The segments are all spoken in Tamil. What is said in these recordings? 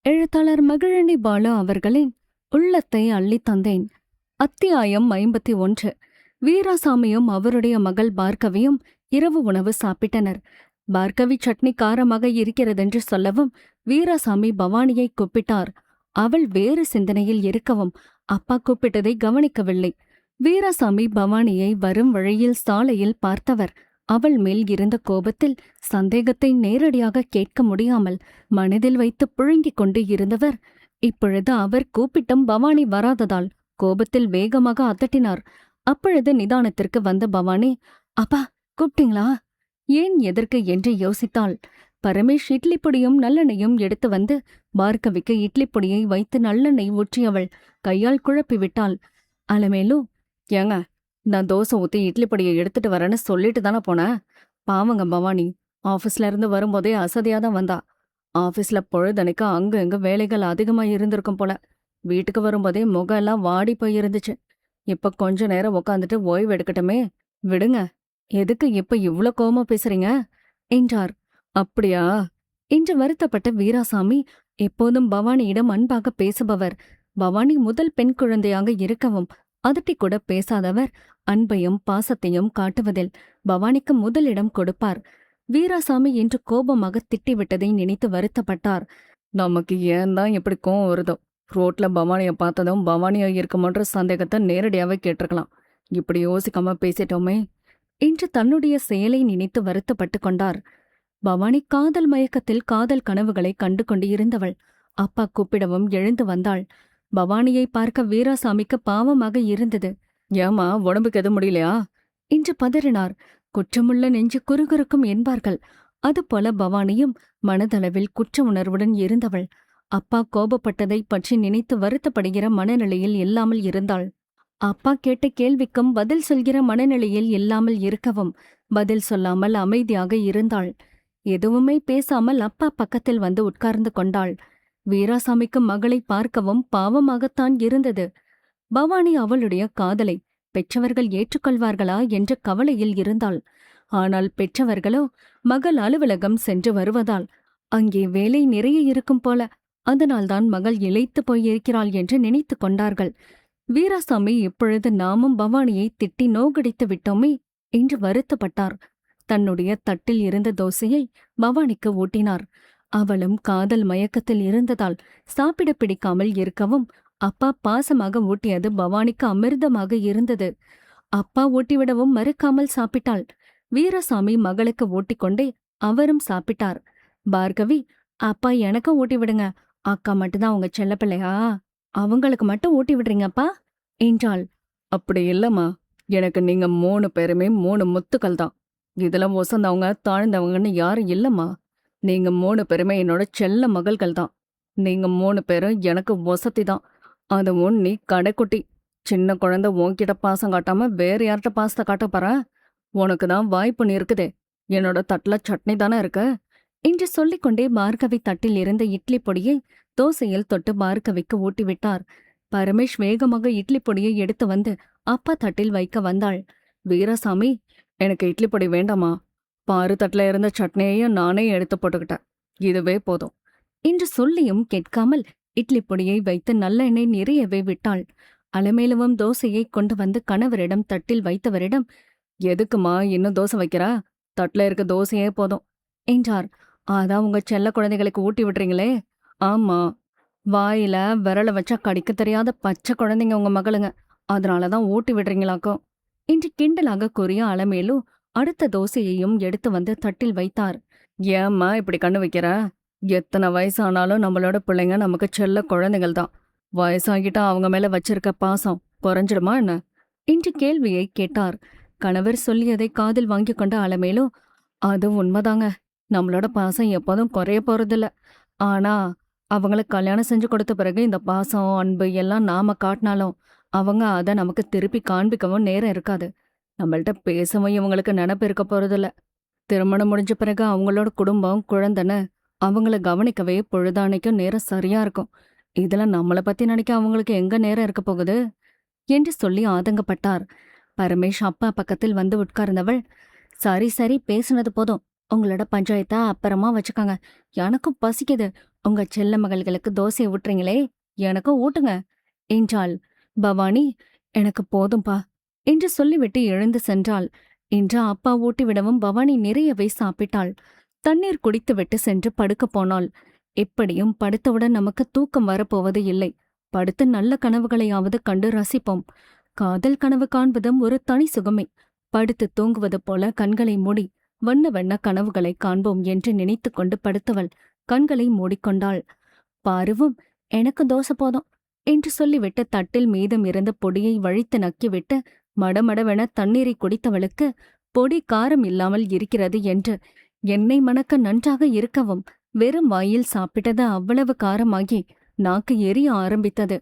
எழுத்தாளர் மகிழினி பாலு அவர்களின் உள்ளத்தை அள்ளித் தந்தேன். அத்தியாயம் 51. வீராசாமியும் அவருடைய மகள் பார்கவியும் இரவு உணவு சாப்பிட்டனர். பார்கவி சட்னி காரமாக இருக்கிறதென்று சொல்லவும் வீராசாமி பவானியை கூப்பிட்டார். அவள் வேறு சிந்தனையில் இருக்கவும் அப்பா கூப்பிட்டதை கவனிக்கவில்லை. வீராசாமி பவானியை வரும் வழியில் சாலையில் பார்த்தவர். அவள் மேல் இருந்த கோபத்தில் சந்தேகத்தை நேரடியாக கேட்க முடியாமல் மனதில் வைத்து புழுங்கிக் கொண்டு இருந்தவர் இப்பொழுது அவர் கூப்பிட்டும் பவானி வராததால் கோபத்தில் வேகமாக அதட்டினார். அப்பொழுது நிதானத்திற்கு வந்த பவானி, அப்பா கூப்பிட்டீங்களா? ஏன் எதற்கு என்று யோசித்தாள். பரமேஷ் இட்லி பொடியும் நல்லெண்ணையும் எடுத்து வந்து பார்கவிக்கு இட்லி பொடியை வைத்து நல்லெண்ணெய் ஊற்றியவள் கையால் குழப்பிவிட்டாள். அலமேலு, ஏங்க, நான் தோசை ஊத்தி இட்லி பொடியை எடுத்துட்டு வரேன்னு சொல்லிட்டு தானே போனேன். பாவங்க பவானி ஆபீஸ்ல இருந்து வரும்போதே அசதியாதான் வந்தா. ஆபீஸ்ல பொழுதனைக்கு அங்க இங்க வேலைகள் அதிகமா இருந்திருக்கும் போல. வீட்டுக்கு வரும்போதே முகம் எல்லாம் வாடி போய் இருந்துச்சு. இப்ப கொஞ்ச நேரம் உக்காந்துட்டு ஓய்வு எடுக்கட்டுமே, விடுங்க. எதுக்கு இப்ப இவ்ளோ கோவமா பேசுறீங்க என்றார். அப்படியா என்று வருத்தப்பட்ட வீராசாமி எப்போதும் பவானியிடம் அன்பாக பேசுபவர். பவானி முதல் பெண் குழந்தையாக இருக்கவும் அதட்டி கூட பேசாதவர் அன்பையும் பாசத்தையும் காட்டுவதில் பவானிக்கு முதலிடம் கொடுப்பார். வீராசாமி என்று கோபமாக திட்டிவிட்டதை நினைத்து வருத்தப்பட்டார். நமக்கு ஏன் தான் எப்படி கோவம் வருதோ. ரோட்ல பவானிய பார்த்ததும் பவானியா இருக்குமன்ற சந்தேகத்தை நேரடியாவே கேட்டிருக்கலாம். இப்படி யோசிக்காம பேசிட்டோமே என்று தன்னுடைய செயலை நினைத்து வருத்தப்பட்டு கொண்டார். பவானி காதல் மயக்கத்தில் காதல் கனவுகளை கண்டு கொண்டு இருந்தவள். அப்பா கூப்பிடவும் எழுந்து வந்தாள். பவானியை பார்க்க வீராசாமிக்கு பாவமாக இருந்தது. ஏமா, உடம்புக்கு எதுவும் முடியலையா என்று பதறினார். குற்றமுள்ள நெஞ்சு குறுகுறுக்கும் என்பார்கள். அதுபோல பவானியும் மனதளவில் குற்ற உணர்வுடன் இருந்தவள். அப்பா கோபப்பட்டதை பற்றி நினைத்து வருத்தப்படுகிற மனநிலையில் இல்லாமல் இருந்தாள். அப்பா கேட்ட கேள்விக்கும் பதில் சொல்கிற மனநிலையில் இல்லாமல் இருக்கவும் பதில் சொல்லாமல் அமைதியாக இருந்தாள். எதுவுமே பேசாமல் அப்பா பக்கத்தில் வந்து உட்கார்ந்து கொண்டாள். வீராசாமிக்கு மகளை பார்க்கவும் பாவமாகத்தான் இருந்தது. பவானி அவளுடைய காதலை பெற்றவர்கள் ஏற்றுக்கொள்வார்களா என்ற கவலையில் இருந்தாள். ஆனால் பெற்றவர்களோ மகள் அலுவலகம் சென்று வருவதால் அங்கே வேலை நிறைய இருக்கும் போல, அதனால்தான் மகள் இளைத்து போயிருக்கிறாள் என்று நினைத்து கொண்டார்கள். வீராசாமி இப்பொழுது நாமும் பவானியை திட்டி நோகடித்து விட்டோமே என்று வருத்தப்பட்டார். தன்னுடைய தட்டில் இருந்த தோசையை பவானிக்கு ஊட்டினார். அவளும் காதல் மயக்கத்தில் இருந்ததால் சாப்பிட பிடிக்காமல் இருக்கவும் அப்பா பாசமாக ஊட்டியது பவானிக்கு அமிர்தமாக இருந்தது. அப்பா ஊட்டிவிடவும் மறுக்காமல் சாப்பிட்டாள். வீராசாமி மகளுக்கு ஊட்டிக்கொண்டே அவரும் சாப்பிட்டார். பார்கவி, அப்பா எனக்கு ஊட்டி விடுங்க, அக்கா மட்டும்தான் உங்க செல்லப்பிள்ளையா, அவங்களுக்கு மட்டும் ஊட்டி விடுறீங்கப்பா என்றாள். அப்படி இல்லம்மா, எனக்கு நீங்க 3 பேருமே 3 முத்துக்கள் தான். இதுல ஒசந்தவங்க தாழ்ந்தவங்கன்னு யாரும் இல்லம்மா. நீங்க 3 பேருமே என்னோட செல்ல மகள்கள் தான். நீங்க 3 பேரும் எனக்கு வசதி தான். அதுவும் நீ கடைக்குட்டி. சின்ன குழந்தை உன்கிட்ட பாசம் காட்டாம வேற யார்கிட்ட பாசத்தை காட்ட பாரு. உனக்கு தான் வாய்ப்பு இருக்குதே. என்னோட தட்டுல சட்னி தானே இருக்கு என்று சொல்லிக்கொண்டே பார்கவி தட்டில் இருந்த இட்லி பொடியை தோசையில் தொட்டு பார்கவிக்கு ஊட்டிவிட்டார். பரமேஷ் வேகமாக இட்லி பொடியை எடுத்து வந்து அப்பா தட்டில் வைக்க வந்தாள். வீராசாமி, எனக்கு இட்லி பொடி வேண்டாமா, பாரு தட்டுல இருந்த சட்னியையும் நானே எடுத்து போட்டுக்கிட்டேன், இதுவே போதும் என்று சொல்லியும் கேட்காமல் இட்லி பொடியை வைத்து நல்லெண்ணெய் நிறையவே விட்டாள். அலமேலுவும் தோசையை கொண்டு வந்து கணவரிடம் தட்டில் வைத்தவரிடம், எதுக்குமா இன்னும் தோசை வைக்கிறா, தட்டுல இருக்க தோசையே போதும் என்றார். அதான் உங்க செல்ல குழந்தைகளுக்கு ஊட்டி விடுறீங்களே. ஆமா, வாயில விரல வச்சா கடிக்க தெரியாத பச்சை குழந்தைங்க உங்க மகளுங்க, அதனாலதான் ஊட்டி விடுறீங்களாக்கும் என்று கிண்டலாக கூறிய அலமேலு அடுத்த தோசையையும் எடுத்து வந்து தட்டில் வைத்தார். ஏம்மா இப்படி கண்ணு வைக்கிற? எத்தனை வயசானாலும் நம்மளோட பிள்ளைங்க நமக்கு செல்ல குழந்தைகள் தான். வயசாகிட்டா அவங்க மேல வச்சிருக்க பாசம் குறைஞ்சிடுமா என்ன என்று கேள்வியை கேட்டார். கணவர் சொல்லியதை காதில் வாங்கி கொண்ட அலமேலு, அது உண்மைதாங்க, நம்மளோட பாசம் எப்போதும் குறைய போறதில்ல. ஆனா அவங்களுக்கு கல்யாணம் செஞ்சு கொடுத்த பிறகு இந்த பாசம் அன்பு எல்லாம் நாம காட்டினாலும் அவங்க அதை நமக்கு திருப்பி காண்பிக்கவும் நேரம் இருக்காது. நம்மள்ட்ட பேசவும் இவங்களுக்கு நினப்பு இருக்க போறதில்ல. திருமணம் முடிஞ்ச பிறகு அவங்களோட குடும்பம் குழந்தைன்னு அவங்கள கவனிக்கவே பொழுதானைக்கும் நேரம் சரியா இருக்கும். இதுல நம்மளை பத்தி நினைக்க அவங்களுக்கு எங்க நேரம் இருக்க போகுது என்று சொல்லி ஆதங்கப்பட்டார். பரமேஷ் அப்பா பக்கத்தில் வந்து உட்கார்ந்தவள், சரி சரி பேசுனது போதும், உங்களோட பஞ்சாயத்தா அப்புறமா வச்சுக்காங்க, எனக்கும் பசிக்குது, உங்க செல்ல மகள்களுக்கு தோசை ஊட்டுறீங்களே, எனக்கும் ஊட்டுங்க என்றாள். பவானி, எனக்கு போதும்பா என்று சொல்லிவிட்டு எழுந்து சென்றாள். இன்று அப்பா ஊட்டிவிடவும் பவானி நிறையவே சாப்பிட்டாள். தண்ணீர் குடித்துவிட்டு சென்று படுக்கப் போனாள். எப்படியும் படுத்தவுடன் நமக்கு தூக்கம் வரப்போவது இல்லை. படுத்து நல்ல கனவுகளையாவது கண்டு ரசிப்போம். காதல் கனவு காண்பதும் ஒரு தனி சுகமே. படுத்து தூங்குவது போல கண்களை மூடி வண்ண வண்ண கனவுகளை காண்போம் என்று நினைத்து கொண்டு படுத்தவள் கண்களை மூடிக்கொண்டாள். பாருவும், எனக்கு தோசை போதும் என்று சொல்லிவிட்டு தட்டில் மீதம் இருந்த பொடியை வழித்து நக்கிவிட்டு மடமடவென தண்ணீரை குடித்தவளுக்கு பொடி காரம் இல்லாமல் இருக்கிறது என்று எண்ணெய் மணக்க நன்றாக இருக்கவும் வெறும் வாயில் சாப்பிட்டது அவ்வளவு காரமாகி நாக்கு எரிய ஆரம்பித்தது.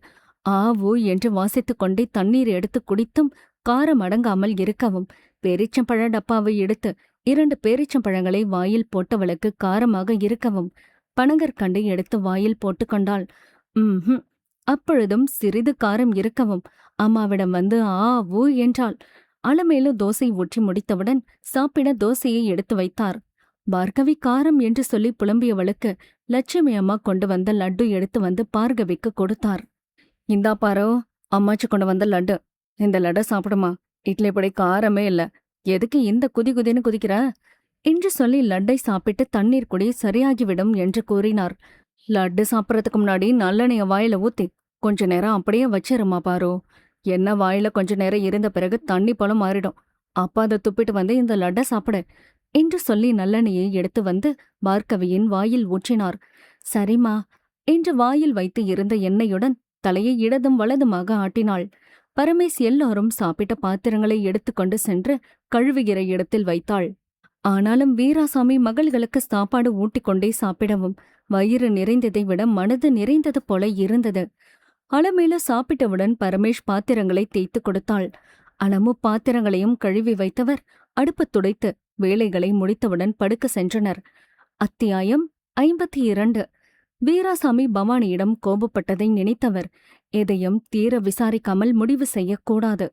ஆவு என்று வாசித்துக் கொண்டே தண்ணீர் எடுத்து குடித்தும் காரம் அடங்காமல் இருக்கவும் பேரீச்சம்பழ டப்பாவை எடுத்து 2 பேரீச்சம்பழங்களை வாயில் போட்டவளுக்கு காரமாக இருக்கவும் பனங்கற்கண்டு எடுத்து வாயில் போட்டுக்கொண்டாள். அப்பொழுதும் சிறிது காரம் இருக்கவும் அம்மாவிடம் வந்து ஆ ஊ என்றாள். அளமேலு தோசை ஊற்றி முடித்தவுடன் சாப்பிட தோசையை எடுத்து வைத்தார். பார்கவி காரம் என்று சொல்லி புலம்பியவளுக்கு லட்சுமி அம்மா கொண்டு வந்த லட்டு எடுத்து வந்து பார்கவிக்கு கொடுத்தார். இந்தா பாரோ, அம்மாச்சி கொண்டு வந்த லட்டு. இந்த லட்டை சாப்பிடுமா, இட்லி பொடி காரமே இல்ல, எதுக்கு இந்த குதின்னு குதிக்கிற என்று சொல்லி லட்டை சாப்பிட்டு தண்ணீர் குடி சரியாகிவிடும் என்று கூறினார். லட்டு சாப்பிட்றதுக்கு முன்னாடி நல்லெண்ணெய வாயில ஊத்தி கொஞ்ச நேரம் அப்படியே வச்சிருமா பாரோ. என்ன வாயில கொஞ்ச நேரம் இருந்த பிறகு தண்ணி போல மாறிடும். அப்பா அதை துப்பிட்டு வந்து இந்த லட்டை சாப்பிடு என்று சொல்லி நல்லெண்ணெயை எடுத்து வந்து பார்கவியின் வாயில் ஊற்றினார். சரிம்மா என்று வாயில் வைத்து இருந்த எண்ணெயுடன் தலையை இடதும் வலதுமாக ஆட்டினாள். பரமேஸ் எல்லாரும் சாப்பிட்ட பாத்திரங்களை எடுத்துக்கொண்டு சென்று கழுவுகிற இடத்தில் வைத்தாள். ஆனாலும் வீராசாமி மகள்களுக்கு சாப்பாடு ஊட்டிக்கொண்டே சாப்பிடவும் வயிறு நிறைந்ததை விட மனது நிறைந்தது போல இருந்தது. அளமேல சாப்பிட்டவுடன் பரமேஷ் பாத்திரங்களை தேய்த்து கொடுத்தாள். அலமு பாத்திரங்களையும் கழுவி வைத்தவர் அடுப்பு துடைத்து வேலைகளை முடித்தவுடன் படுக்க சென்றனர். அத்தியாயம் 52. வீராசாமி பவானியிடம் கோபப்பட்டதை நினைத்தவர் எதையும் தீர விசாரிக்காமல் முடிவு செய்யக்கூடாது.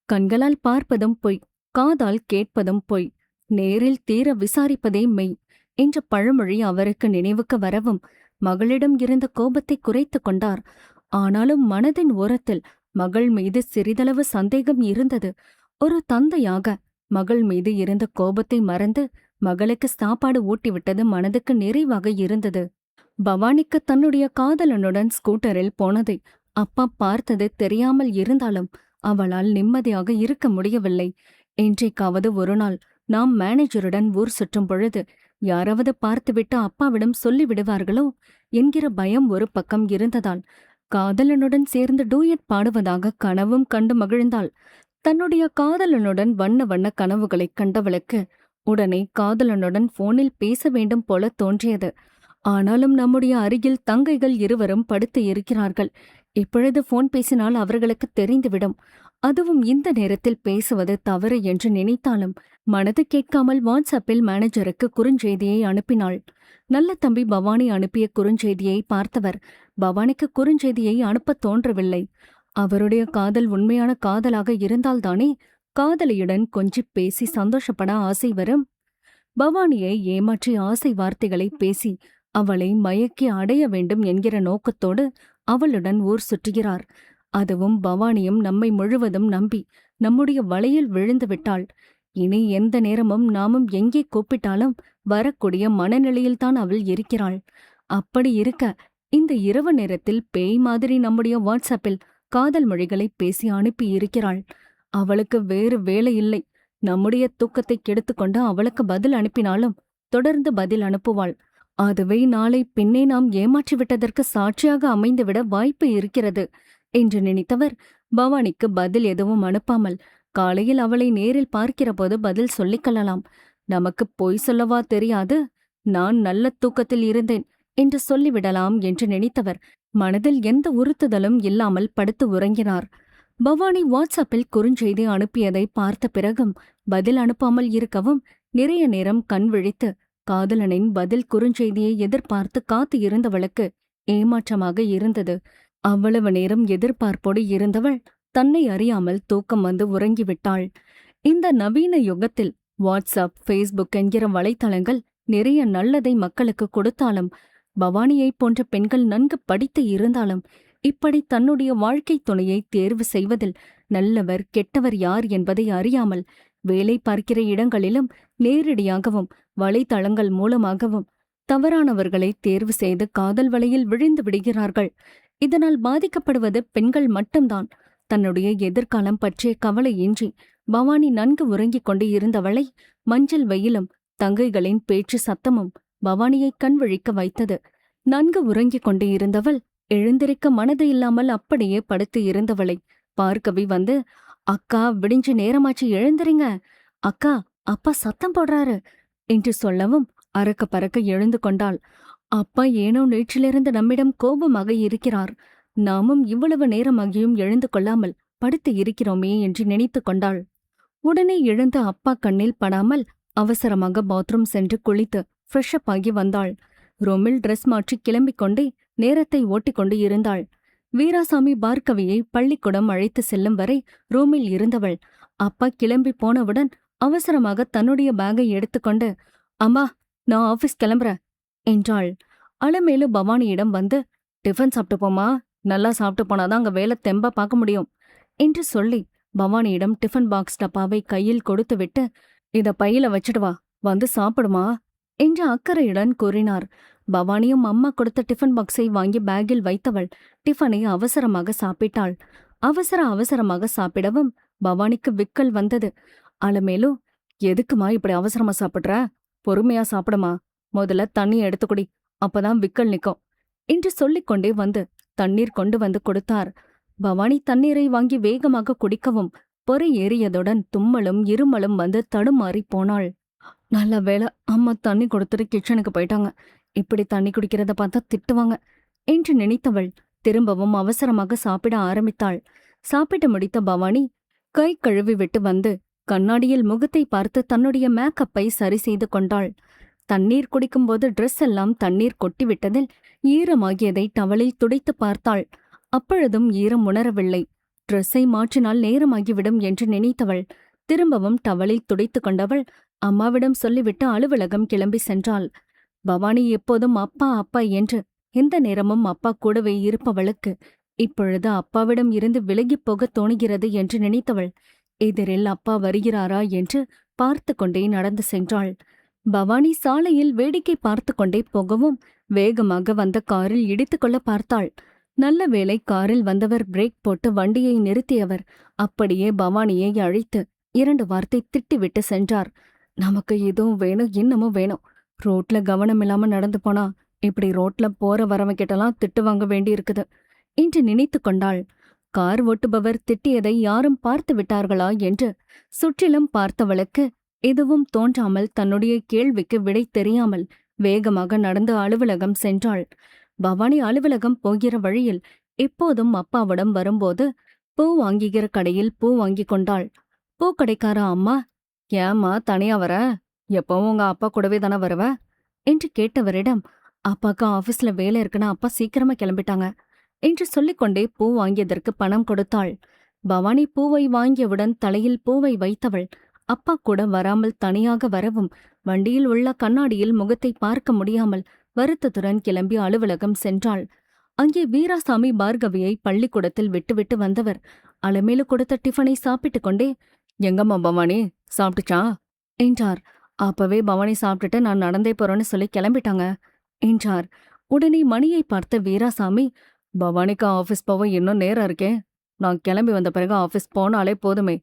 கண்களால் பார்ப்பதும் பொய், காதால் கேட்பதும் பொய், நேரில் தீர விசாரிப்பதே மெய் என்ற பழமொழி அவருக்கு நினைவுக்கு வரவும் மகளிடம் இருந்த கோபத்தை குறைத்து கொண்டார். ஆனாலும் மனதின் ஓரத்தில் மகள் மீது சிறிதளவு சந்தேகம் இருந்தது. ஒரு தந்தையாக மகள் மீது இருந்த கோபத்தை மறந்து மகளுக்கு சாப்பாடு ஊட்டிவிட்டது மனதுக்கு நிறைவாக இருந்தது. பவானிக்கு தன்னுடைய காதலனுடன் ஸ்கூட்டரில் போனதை அப்பா பார்த்தது தெரியாமல் இருந்தாலும் அவளால் நிம்மதியாக இருக்க முடியவில்லை. என்றைக்காவது ஒரு நாள் நாம் மேனேஜருடன் ஊர் சுற்றும் பொழுது யாராவது பார்த்துவிட்டு அப்பாவிடம் சொல்லிவிடுவார்களோ என்கிற பயம் ஒரு பக்கம் இருந்ததால் காதலனுடன் சேர்ந்து டூயட் பாடுவதாக கனவும் கண்டு மகிழ்ந்தாள். தன்னுடைய காதலனுடன் வண்ண வண்ண கனவுகளைக் கண்டவளுக்கு உடனே காதலனுடன் போனில் பேச வேண்டும் போல தோன்றியது. ஆனாலும் நம்முடைய அருகில் தங்கைகள் இருவரும் படுத்து இருக்கிறார்கள். இப்பொழுது போன் பேசினால் அவர்களுக்கு தெரிந்துவிடும். அதுவும் இந்த நேரத்தில் பேசுவது தவறு என்று நினைத்தாலும் மனது கேட்காமல் வாட்ஸ்அப்பில் மேனேஜருக்கு குறுஞ்செய்தியை அனுப்பினாள். நல்ல தம்பி பவானி அனுப்பிய குறுஞ்செய்தியை பார்த்தவர் பவானிக்கு குறுஞ்செய்தியை அனுப்பத் தோன்றவில்லை. அவருடைய காதல் உண்மையான காதலாக இருந்தால்தானே காதலியுடன் கொஞ்சி பேசி சந்தோஷப்பட ஆசை வரும். பவானியை ஏமாற்றி ஆசை வார்த்தைகளை பேசி அவளை மயக்கி அடைய வேண்டும் என்கிற நோக்கத்தோடு அவளுடன் ஊர் சுற்றுகிறார். அதுவும் பவானியும் நம்மை முழுவதும் நம்பி நம்முடைய வலையில் விழுந்து விட்டாள். இனி எந்த நேரமும் நாமும் எங்கே கூப்பிட்டாலும் வரக்கூடிய மனநிலையில்தான் அவள் இருக்கிறாள். அப்படி இருக்க இந்த இரவு நேரத்தில் பேய் மாதிரி நம்முடைய வாட்ஸ்அப்பில் காதல் மொழிகளை பேசி அனுப்பி இருக்கிறாள். அவளுக்கு வேறு வேலை இல்லை. நம்முடைய தூக்கத்தை கெடுத்துக்கொண்டு அவளுக்கு பதில் அனுப்பினாலும் தொடர்ந்து பதில் அனுப்புவாள். அதுவே நாளை பின்னே நாம் ஏமாற்றிவிட்டதற்கு சாட்சியாக அமைந்துவிட வாய்ப்பு இருக்கிறது என்று நினைத்தவர் பவானிக்கு பதில் எதுவும் அனுப்பாமல் காலையில் அவளை நேரில் பார்க்கிற போது பதில் சொல்லிக்கொள்ளலாம். நமக்கு பொய் சொல்லவா தெரியாது, நான் நல்ல தூக்கத்தில் இருந்தேன் என்று சொல்லிவிடலாம் என்று நினைத்தவர் மனதில் எந்த உறுத்துதலும் இல்லாமல் படுத்து உறங்கினார். பவானி வாட்ஸ்அப்பில் குறுஞ்செய்தி அனுப்பியதை பார்த்த பிறகும் பதில் அனுப்பாமல் இருக்கவும் நிறைய நேரம் கண் விழித்து காதலனின் பதில் குறுஞ்செய்தியை எதிர்பார்த்து காத்து இருந்தவளுக்கு ஏமாற்றமாக இருந்தது. அவ்வளவு நேரம் எதிர்பார்ப்போடு இருந்தவள் தன்னை அறியாமல் தூக்கம் வந்து உறங்கிவிட்டாள். இந்த நவீன யுகத்தில் வாட்ஸ்அப், ஃபேஸ்புக் என்கிற வலைத்தளங்கள் நிறைய நல்லதை மக்களுக்கு கொடுத்தாலும் பவானியைப் போன்ற பெண்கள் நன்கு படித்து இருந்தாலும் இப்படி தன்னுடைய வாழ்க்கை துணையை தேர்வு செய்வதில் நல்லவர் கெட்டவர் யார் என்பதை அறியாமல் வேலை பார்க்கிற இடங்களிலும் நேரடியாகவும் வலைத்தளங்கள் மூலமாகவும் தவறானவர்களை தேர்வு செய்து காதல் வலையில் விழுந்து விடுகிறார்கள். இதனால் பாதிக்கப்படுவது பெண்கள் மட்டும்தான். தன்னுடைய எதிர்காலம் பற்றிய கவலையின்றி பவானி நன்கு உறங்கிக் கொண்டு இருந்தவளை மஞ்சள் வெயிலும் தங்கைகளின் பேச்சு சத்தமும் பவானியை கண்விழிக்க வைத்தது. நன்கு உறங்கிக் கொண்டு இருந்தவள் எழுந்திருக்க மனது இல்லாமல் அப்படியே படுத்து இருந்தவளை பார்க்கவி வந்து, அக்கா விடிஞ்சு நேரமாச்சு, எழுந்திருங்க, அக்கா அப்பா சத்தம் போடுறாரு என்று சொல்லவும் அறக்க பறக்க எழுந்து கொண்டாள். அப்பா ஏனோ நேற்றிலிருந்து நம்மிடம் கோபமாக இருக்கிறார். நாமும் இவ்வளவு நேரமாகியும் எழுந்து கொள்ளாமல் படுத்து இருக்கிறோமே என்று நினைத்து கொண்டாள். உடனே எழுந்து அப்பா கண்ணில் படாமல் அவசரமாக பாத்ரூம் சென்று குளித்து ஃப்ரெஷ்அப் ஆகி வந்தாள். ரூமில் ட்ரெஸ் மாற்றி கிளம்பிக் கொண்டே நேரத்தை ஓட்டிக்கொண்டு இருந்தாள். வீராசாமி பார்கவியை பள்ளிக்கூடம் அழைத்து செல்லும் வரை ரூமில் இருந்தவள் அப்பா கிளம்பி போனவுடன் அவசரமாக தன்னுடைய பேக்கை எடுத்துக்கொண்டு, அம்மா நான் ஆபீஸ் கிளம்புறேன் என்றாள். அலமேலு பவானியிடம் வந்து, டிஃபன் சாப்பிட்டு போமா, நல்லா சாப்பிட்டு போனாதான் அங்க வேலை தெம்பா பார்க்க முடியும் என்று சொல்லி பவானியிடம் டிஃபன் பாக்ஸ் டப்பாவை கையில் கொடுத்துவிட்டு, இத பையில வச்சுட்டு வா, வந்து சாப்பிடுமா என்று அக்கறையுடன் கூறினார். பவானியும் அம்மா கொடுத்த டிஃபன் பாக்ஸை வாங்கி பேக்கில் வைத்தவள் டிஃபனை அவசரமாக சாப்பிட்டாள். அவசரமாக சாப்பிடவும் பவானிக்கு விக்கல் வந்தது. அலமேலு, எதுக்குமா இப்படி அவசரமா சாப்பிடுற? பொறுமையா சாப்பிடுமா, முதல்ல தண்ணி எடுத்துக்குடி, அப்பதான் விக்கல் நிக்கும் என்று சொல்லிக்கொண்டே வந்து தண்ணீர் கொண்டு வந்து கொடுத்தார். பவானி தண்ணீரை வாங்கி வேகமாக குடிக்கவும் பொறை ஏறியதுடன் தும்மலும் இருமலும் வந்து தடுமாறி போனாள். நல்ல வேளை அம்மா தண்ணி கொடுத்துட்டு கிச்சனுக்கு போயிட்டாங்க, இப்படி தண்ணி குடிக்கிறத பார்த்தா திட்டுவாங்க என்று நினைத்தவள் திரும்பவும் அவசரமாக சாப்பிட ஆரம்பித்தாள். சாப்பிட்டு முடித்த பவானி கை கழுவி விட்டு வந்து கண்ணாடியில் முகத்தை பார்த்து தன்னுடைய மேக்கப்பை சரி செய்து கொண்டாள். தண்ணீர் குடிக்கும்போது ட்ரெஸ் எல்லாம் தண்ணீர் கொட்டிவிட்டதில் ஈரமாகியதை டவலில் துடைத்து பார்த்தாள். அப்பொழுதும் ஈரம் உணரவில்லை. ட்ரெஸ்ஸை மாற்றினால் நேரமாகிவிடும் என்று நினைத்தவள் திரும்பவும் டவலில் துடைத்து கொண்டவள் அம்மாவிடம் சொல்லிவிட்டு அலுவலகம் கிளம்பி சென்றாள். பவானி எப்போதும் அப்பா அப்பா என்று எந்த நேரமும் அப்பா கூடவே இருப்பவளுக்கு இப்பொழுது அப்பாவிடம் இருந்து விலகிப் போகத் தோணுகிறது என்று நினைத்தவள் எதிரில் அப்பா வருகிறாரா என்று பார்த்து கொண்டே நடந்து சென்றாள். பவானி சாலையில் வேடிக்கை பார்த்து கொண்டே போகவும் வேகமாக வந்த காரில் இடித்துக்கொள்ள பார்த்தாள். நல்ல வேளை காரில் வந்தவர் பிரேக் போட்டு வண்டியை நிறுத்தியவர் அப்படியே பவானியை அழைத்து 2 வார்த்தை திட்டிவிட்டு சென்றார். நமக்கு இதுவும் வேணும் இன்னமும் வேணும். ரோட்ல கவனமில்லாம நடந்து போனா இப்படி ரோட்ல போற வரவன் கிட்டலாம் திட்டு வாங்க வேண்டியிருக்குது என்று நினைத்து கொண்டாள். கார் ஓட்டுபவர் திட்டியதை யாரும் பார்த்து விட்டார்களா என்று சுற்றிலும் பார்த்தவளுக்கு எதுவும் தோன்றாமல் தன்னுடைய கேள்விக்கு விடை தெரியாமல் வேகமாக நடந்து அலுவலகம் சென்றாள். பவானி அலுவலகம் போகிற வழியில் எப்போதும் அப்பாவிடம் வரும்போது பூ வாங்குகிற கடையில் பூ வாங்கி கொண்டாள். பூக்கடைக்கார அம்மா, ஏம்மா தனியா வர, எப்பவும் உங்க அப்பா கூடவே தானே வருவ என்று கேட்டவரிடம், அப்பாக்கு ஆபீஸ்ல வேலை இருக்குன்னு அப்பா சீக்கிரமா கிளம்பிட்டாங்க என்று சொல்லிக்கொண்டே பூ வாங்கியதற்கு பணம் கொடுத்தாள். பவானி பூவை வாங்கியவுடன் தலையில் பூவை வைத்தவள் அப்பா கூட வராமல் தனியாக வரவும் வண்டியில் உள்ள கண்ணாடியில் முகத்தை பார்க்க முடியாமல் வருத்தத்துடன் கிளம்பி அலுவலகம் சென்றாள். அங்கே வீராசாமி பார்கவியை பள்ளிக்கூடத்தில் விட்டுவிட்டு வந்தவர் அலமேலு கொடுத்த டிஃபனை சாப்பிட்டுக் கொண்டே, எங்கம்மா பவானி சாப்பிட்டுச்சா என்றார். அப்பவே பவானி சாப்பிட்டுட்டு நான் நடந்தே போறேன்னு சொல்லி கிளம்பிட்டாங்க என்றார். உடனே மணியை பார்த்த வீராசாமி, பவானிக்கு ஆபீஸ் போக இன்னும் நேரம் இருக்கே, நான் கிளம்பி வந்த பிறகு ஆபீஸ் போனாலே போதுமே,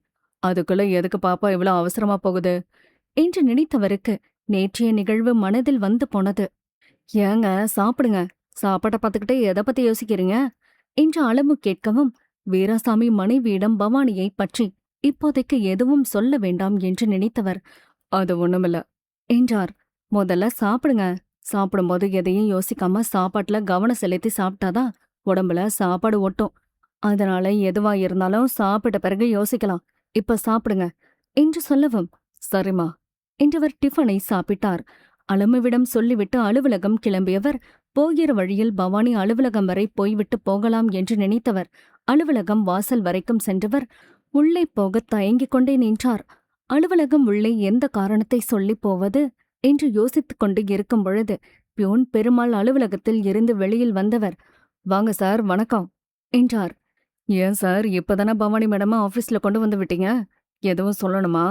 அதுக்குள்ள எதுக்கு பாப்பா இவ்வளவு அவசரமா போகுது என்று நினைத்தவருக்கு நேற்றைய நிகழ்வு மனதில் வந்து போனது. ஏங்க சாப்பிடுங்க, சாப்பாட்டை பார்த்துக்கிட்டே எதை பத்தி யோசிக்கிறீங்க என்று அளவு கேட்கவும் வீராசாமி மனைவியிடம் பவானியை பற்றி இப்போதைக்கு எதுவும் சொல்ல வேண்டாம் என்று நினைத்தவர், அது ஒண்ணுமில்ல என்றார். முதல்ல சாப்பிடுங்க, சாப்பிடும்போது எதையும் யோசிக்காம சாப்பாட்டுல கவனம் செலுத்தி சாப்பிட்டாதான் உடம்புல சாப்பாடு ஒட்டும், அதனால எதுவா இருந்தாலும் சாப்பிட்ட பிறகு யோசிக்கலாம், இப்ப சாப்பிடுங்க என்று சொல்லவும், சரிமா என்றவர் டிஃபனை சாப்பிட்டார். அலமுவிடம் சொல்லிவிட்டு அலுவலகம் கிளம்பியவர் போகிற வழியில் பவானி அலுவலகம் வரை போய்விட்டு போகலாம் என்று நினைத்தவர் அலுவலகம் வாசல் வரைக்கும் சென்றவர் உள்ளே போகத் தயங்கிக் கொண்டே நின்றார். அலுவலகம் உள்ளே எந்த காரணத்தை சொல்லி போவது என்று யோசித்துக் கொண்டு இருக்கும் பொழுது பியூன் பெருமாள் அலுவலகத்தில் இருந்து வெளியில் வந்தவர், "வாங்க சார், வணக்கம்" என்றார். "ஏன் சார், இப்பதானே பவானி மேடமா ஆபீஸ்ல கொண்டு வந்து விட்டீங்க? எதுவும் சொல்லணுமா?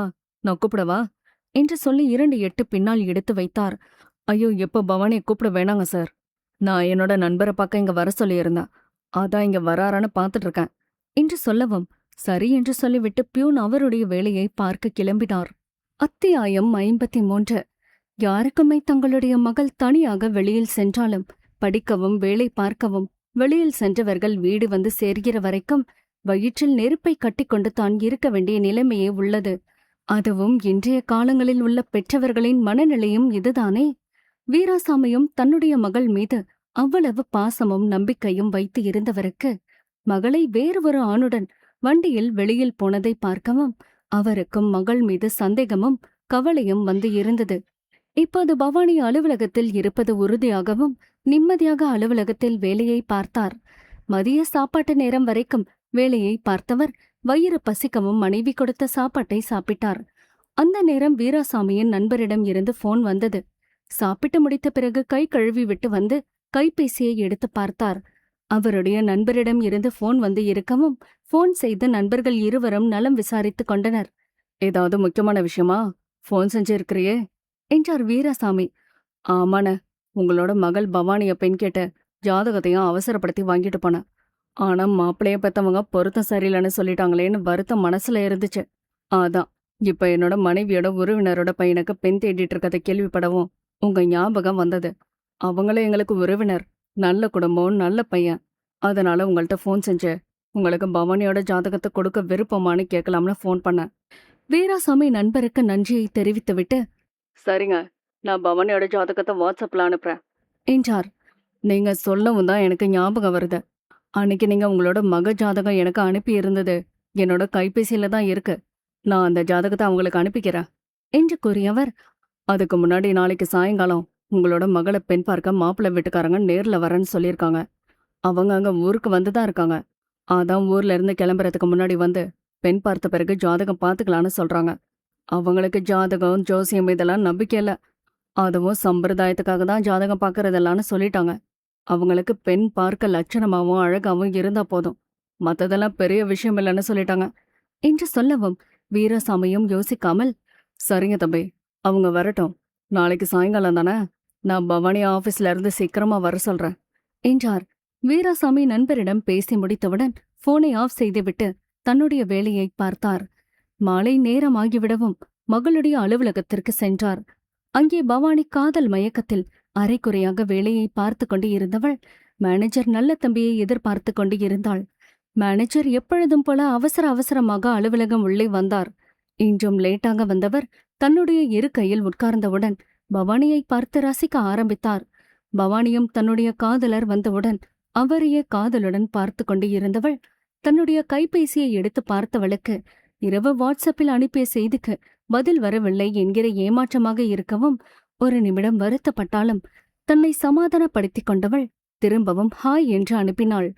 நான் கூப்பிடவா?" என்று சொல்லி 2 எட்டு பின்னால் எடுத்து வைத்தார். "ஐயோ, இப்ப பவானியை கூப்பிட வேணாங்க சார். நான் என்னோட நண்பரை பார்க்க இங்க வர சொல்லியிருந்தேன். அதான் இங்க வராரான்னு பார்த்துட்டு இருக்கேன்" என்று சொல்லவும், சரி என்று சொல்லிவிட்டு பியூன் அவருடைய வேலையை பார்க்க கிளம்பினார். அத்தியாயம் 53. யாருக்குமே தங்களுடைய மகள் தனியாக வெளியில் சென்றாலும் படிக்கவும் வேலை பார்க்கவும் வெளியில் சென்றவர்கள் வீடு வந்து சேர்கிற வரைக்கும் வயிற்றில் நெருப்பை கட்டிக்கொண்டு தான் இருக்க வேண்டிய நிலைமையே உள்ளது. அதுவும் இன்றைய காலங்களில் உள்ள பெற்றவர்களின் மனநிலையும் இதுதானே. வீராசாமியும் தன்னுடைய மகள் மீது அவ்வளவு பாசமும் நம்பிக்கையும் வைத்து இருந்தவருக்கு மகளை வேறு ஒரு ஆணுடன் வண்டியில் வெளியில் போனதை பார்க்கவும் அவருக்கும் மகள் மீது சந்தேகமும் கவலையும் வந்து இருந்தது. இப்போது பவானி அலுவலகத்தில் இருப்பது உறுதியாகவும் நிம்மதியாக அலுவலகத்தில் வேலையை பார்த்தார். மதிய சாப்பாட்டு நேரம் வரைக்கும் வேலையை பார்த்தவர் வயிறு பசிக்கவும் மனைவி கொடுத்த சாப்பாட்டை சாப்பிட்டார். அந்த நேரம் வீராசாமியின் நண்பரிடம் இருந்து போன் வந்தது. சாப்பிட்டு முடித்த பிறகு கை கழுவி விட்டு வந்து கைபேசியை எடுத்து பார்த்தார். அவருடைய நண்பரிடம் இருந்து போன் வந்து இருக்கவும் போன் செய்த நண்பர்கள் இருவரும் நலம் விசாரித்துக் கொண்டனர். "ஏதாவது முக்கியமான விஷயமா போன் செஞ்சிருக்கிறியே?" என்றார் வீராசாமி. "ஆமாண்ண, உங்களோட மகள் பவானிய பெண் கேட்ட ஜாதகத்தையும் அவசரப்படுத்தி வாங்கிட்டு போனேன். ஆனா மாப்பிள்ளைய பெத்தவங்க பொருத்தம் சரியில்லைன்னு சொல்லிட்டாங்களேன்னு வருத்தம் மனசுல இருந்துச்சு. அதான் இப்ப என்னோட மனைவியோட உறவினரோட பையனுக்கு பெண் தேடிட்டு இருக்கதை கேள்விப்படவும் உங்க ஞாபகம் வந்தது. அவங்களும் எங்களுக்கு உறவினர், நல்ல குடும்பம், நல்ல பையன். அதனால உங்கள்கிட்ட ஃபோன் செஞ்சு உங்களுக்கு பவானியோட ஜாதகத்தை கொடுக்க விருப்பமானு கேட்கலாம்னு ஃபோன் பண்ணேன்." வீராசாமி நண்பருக்கு நன்றியை தெரிவித்துவிட்டு, "சரிங்க, நான் பவானியோட ஜாதகத்தை வாட்ஸ்அப்ல அனுப்புறேன்" என்றார். "நீங்க சொல்லவும் தான் எனக்கு ஞாபகம் வருது. அன்னைக்கு நீங்க உங்களோட மக ஜாதகம் எனக்கு அனுப்பி இருந்தது என்னோட கைபேசியில தான் இருக்கு. நான் அந்த ஜாதகத்தை அவங்களுக்கு அனுப்பிக்கிறேன்" என்று கூறியவர், "அதுக்கு முன்னாடி நாளைக்கு சாயங்காலம் உங்களோட மகளை பெண் பார்க்க மாப்பிள்ளை வீட்டுக்காரங்க நேர்ல வரேன்னு சொல்லியிருக்காங்க. அவங்க அங்க ஊருக்கு வந்துதான் இருக்காங்க. அதான் ஊர்ல இருந்து கிளம்புறதுக்கு முன்னாடி வந்து பெண் பார்த்த பிறகு ஜாதகம் பார்த்துக்கலான்னு சொல்றாங்க. அவங்களுக்கு ஜாதகம் ஜோசியம் இதெல்லாம் நம்பிக்கை இல்ல. அதுவும் சம்பிரதாயத்துக்காக தான் ஜாதகம் பார்க்கறதெல்லாம்னு சொல்லிட்டாங்க. அவங்களுக்கு பெண் பார்க்க லட்சணமாவும் அழகாவும் இருந்தா போதும், மத்ததெல்லாம் பெரிய விஷயம் இல்லைன்னு சொல்லிட்டாங்க" என்று சொல்லவும் வீராசாமியும் யோசிக்காமல், "சரிங்க தம்பி, அவங்க வரட்டும். நாளைக்கு சாயங்காலம் தானே, நான் பவானி ஆபீஸ்ல இருந்து சீக்கிரமா வர சொல்றேன்" என்றார். வீராசாமி நண்பரிடம் பேசி முடித்தவுடன் போனை ஆஃப் செய்துவிட்டு தன்னுடைய வேலையை பார்த்தார். மாலை நேரமாகிவிடவும் மகளுடைய அலுவலகத்திற்கு சென்றார். அங்கே பவானி காதல் மயக்கத்தில் அரைக்குறையாக வேலையை பார்த்து கொண்டு இருந்தவள் மேனேஜர் நல்ல தம்பியை எதிர்பார்த்து கொண்டு இருந்தாள். மேனேஜர் எப்பொழுதும் போல அவசர அவசரமாக அலுவலகம் உள்ளே வந்தார். இன்றும் லேட்டாக வந்தவர் தன்னுடைய இருக்கையில் உட்கார்ந்தவுடன் பவானியை பார்த்து ரசிக்க ஆரம்பித்தார். பவானியும் தன்னுடைய காதலர் வந்தவுடன் அவரையே காதலுடன் பார்த்து கொண்டு இருந்தவள் தன்னுடைய கைபேசியை எடுத்து பார்த்தவளுக்கு இரவு வாட்ஸ்அப்பில் அனுப்பிய செய்திக்கு பதில் வரவில்லை என்கிற ஏமாற்றமாக இருக்கவும் ஒரு நிமிடம் வருத்தப்பட்டாலும் தன்னை சமாதானப்படுத்திக் கொண்டவள் திரும்பவும் ஹாய் என்று அனுப்பினாள்.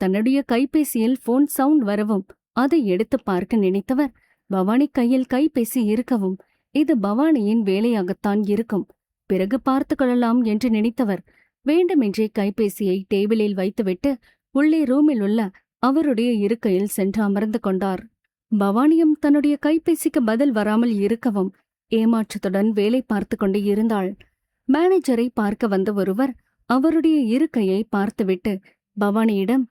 தன்னுடைய கைபேசியில் போன் சவுண்ட் வரவும் அதை எடுத்து பார்க்க நினைத்தவர் பவானி கையில் கைபேசி இருக்கவும் இது பவானியின் வேலையாகத்தான் இருக்கும், பிறகு பார்த்து கொள்ளலாம் என்று நினைத்தவர் வேண்டுமென்றே கைபேசியை டேபிளில் வைத்துவிட்டு உள்ளே ரூமில் உள்ள அவருடைய இருக்கையில் சென்று அமர்ந்து கொண்டார். பவானியும் தன்னுடைய கைபேசிக்கு பதில் வராமல் இருக்கவும் ஏமாற்றத்துடன் வேலை பார்த்து கொண்டு இருந்தாள். மேனேஜரை பார்க்க வந்த ஒருவர் அவருடைய இருக்கையை பார்த்துவிட்டு பவானியிடம்,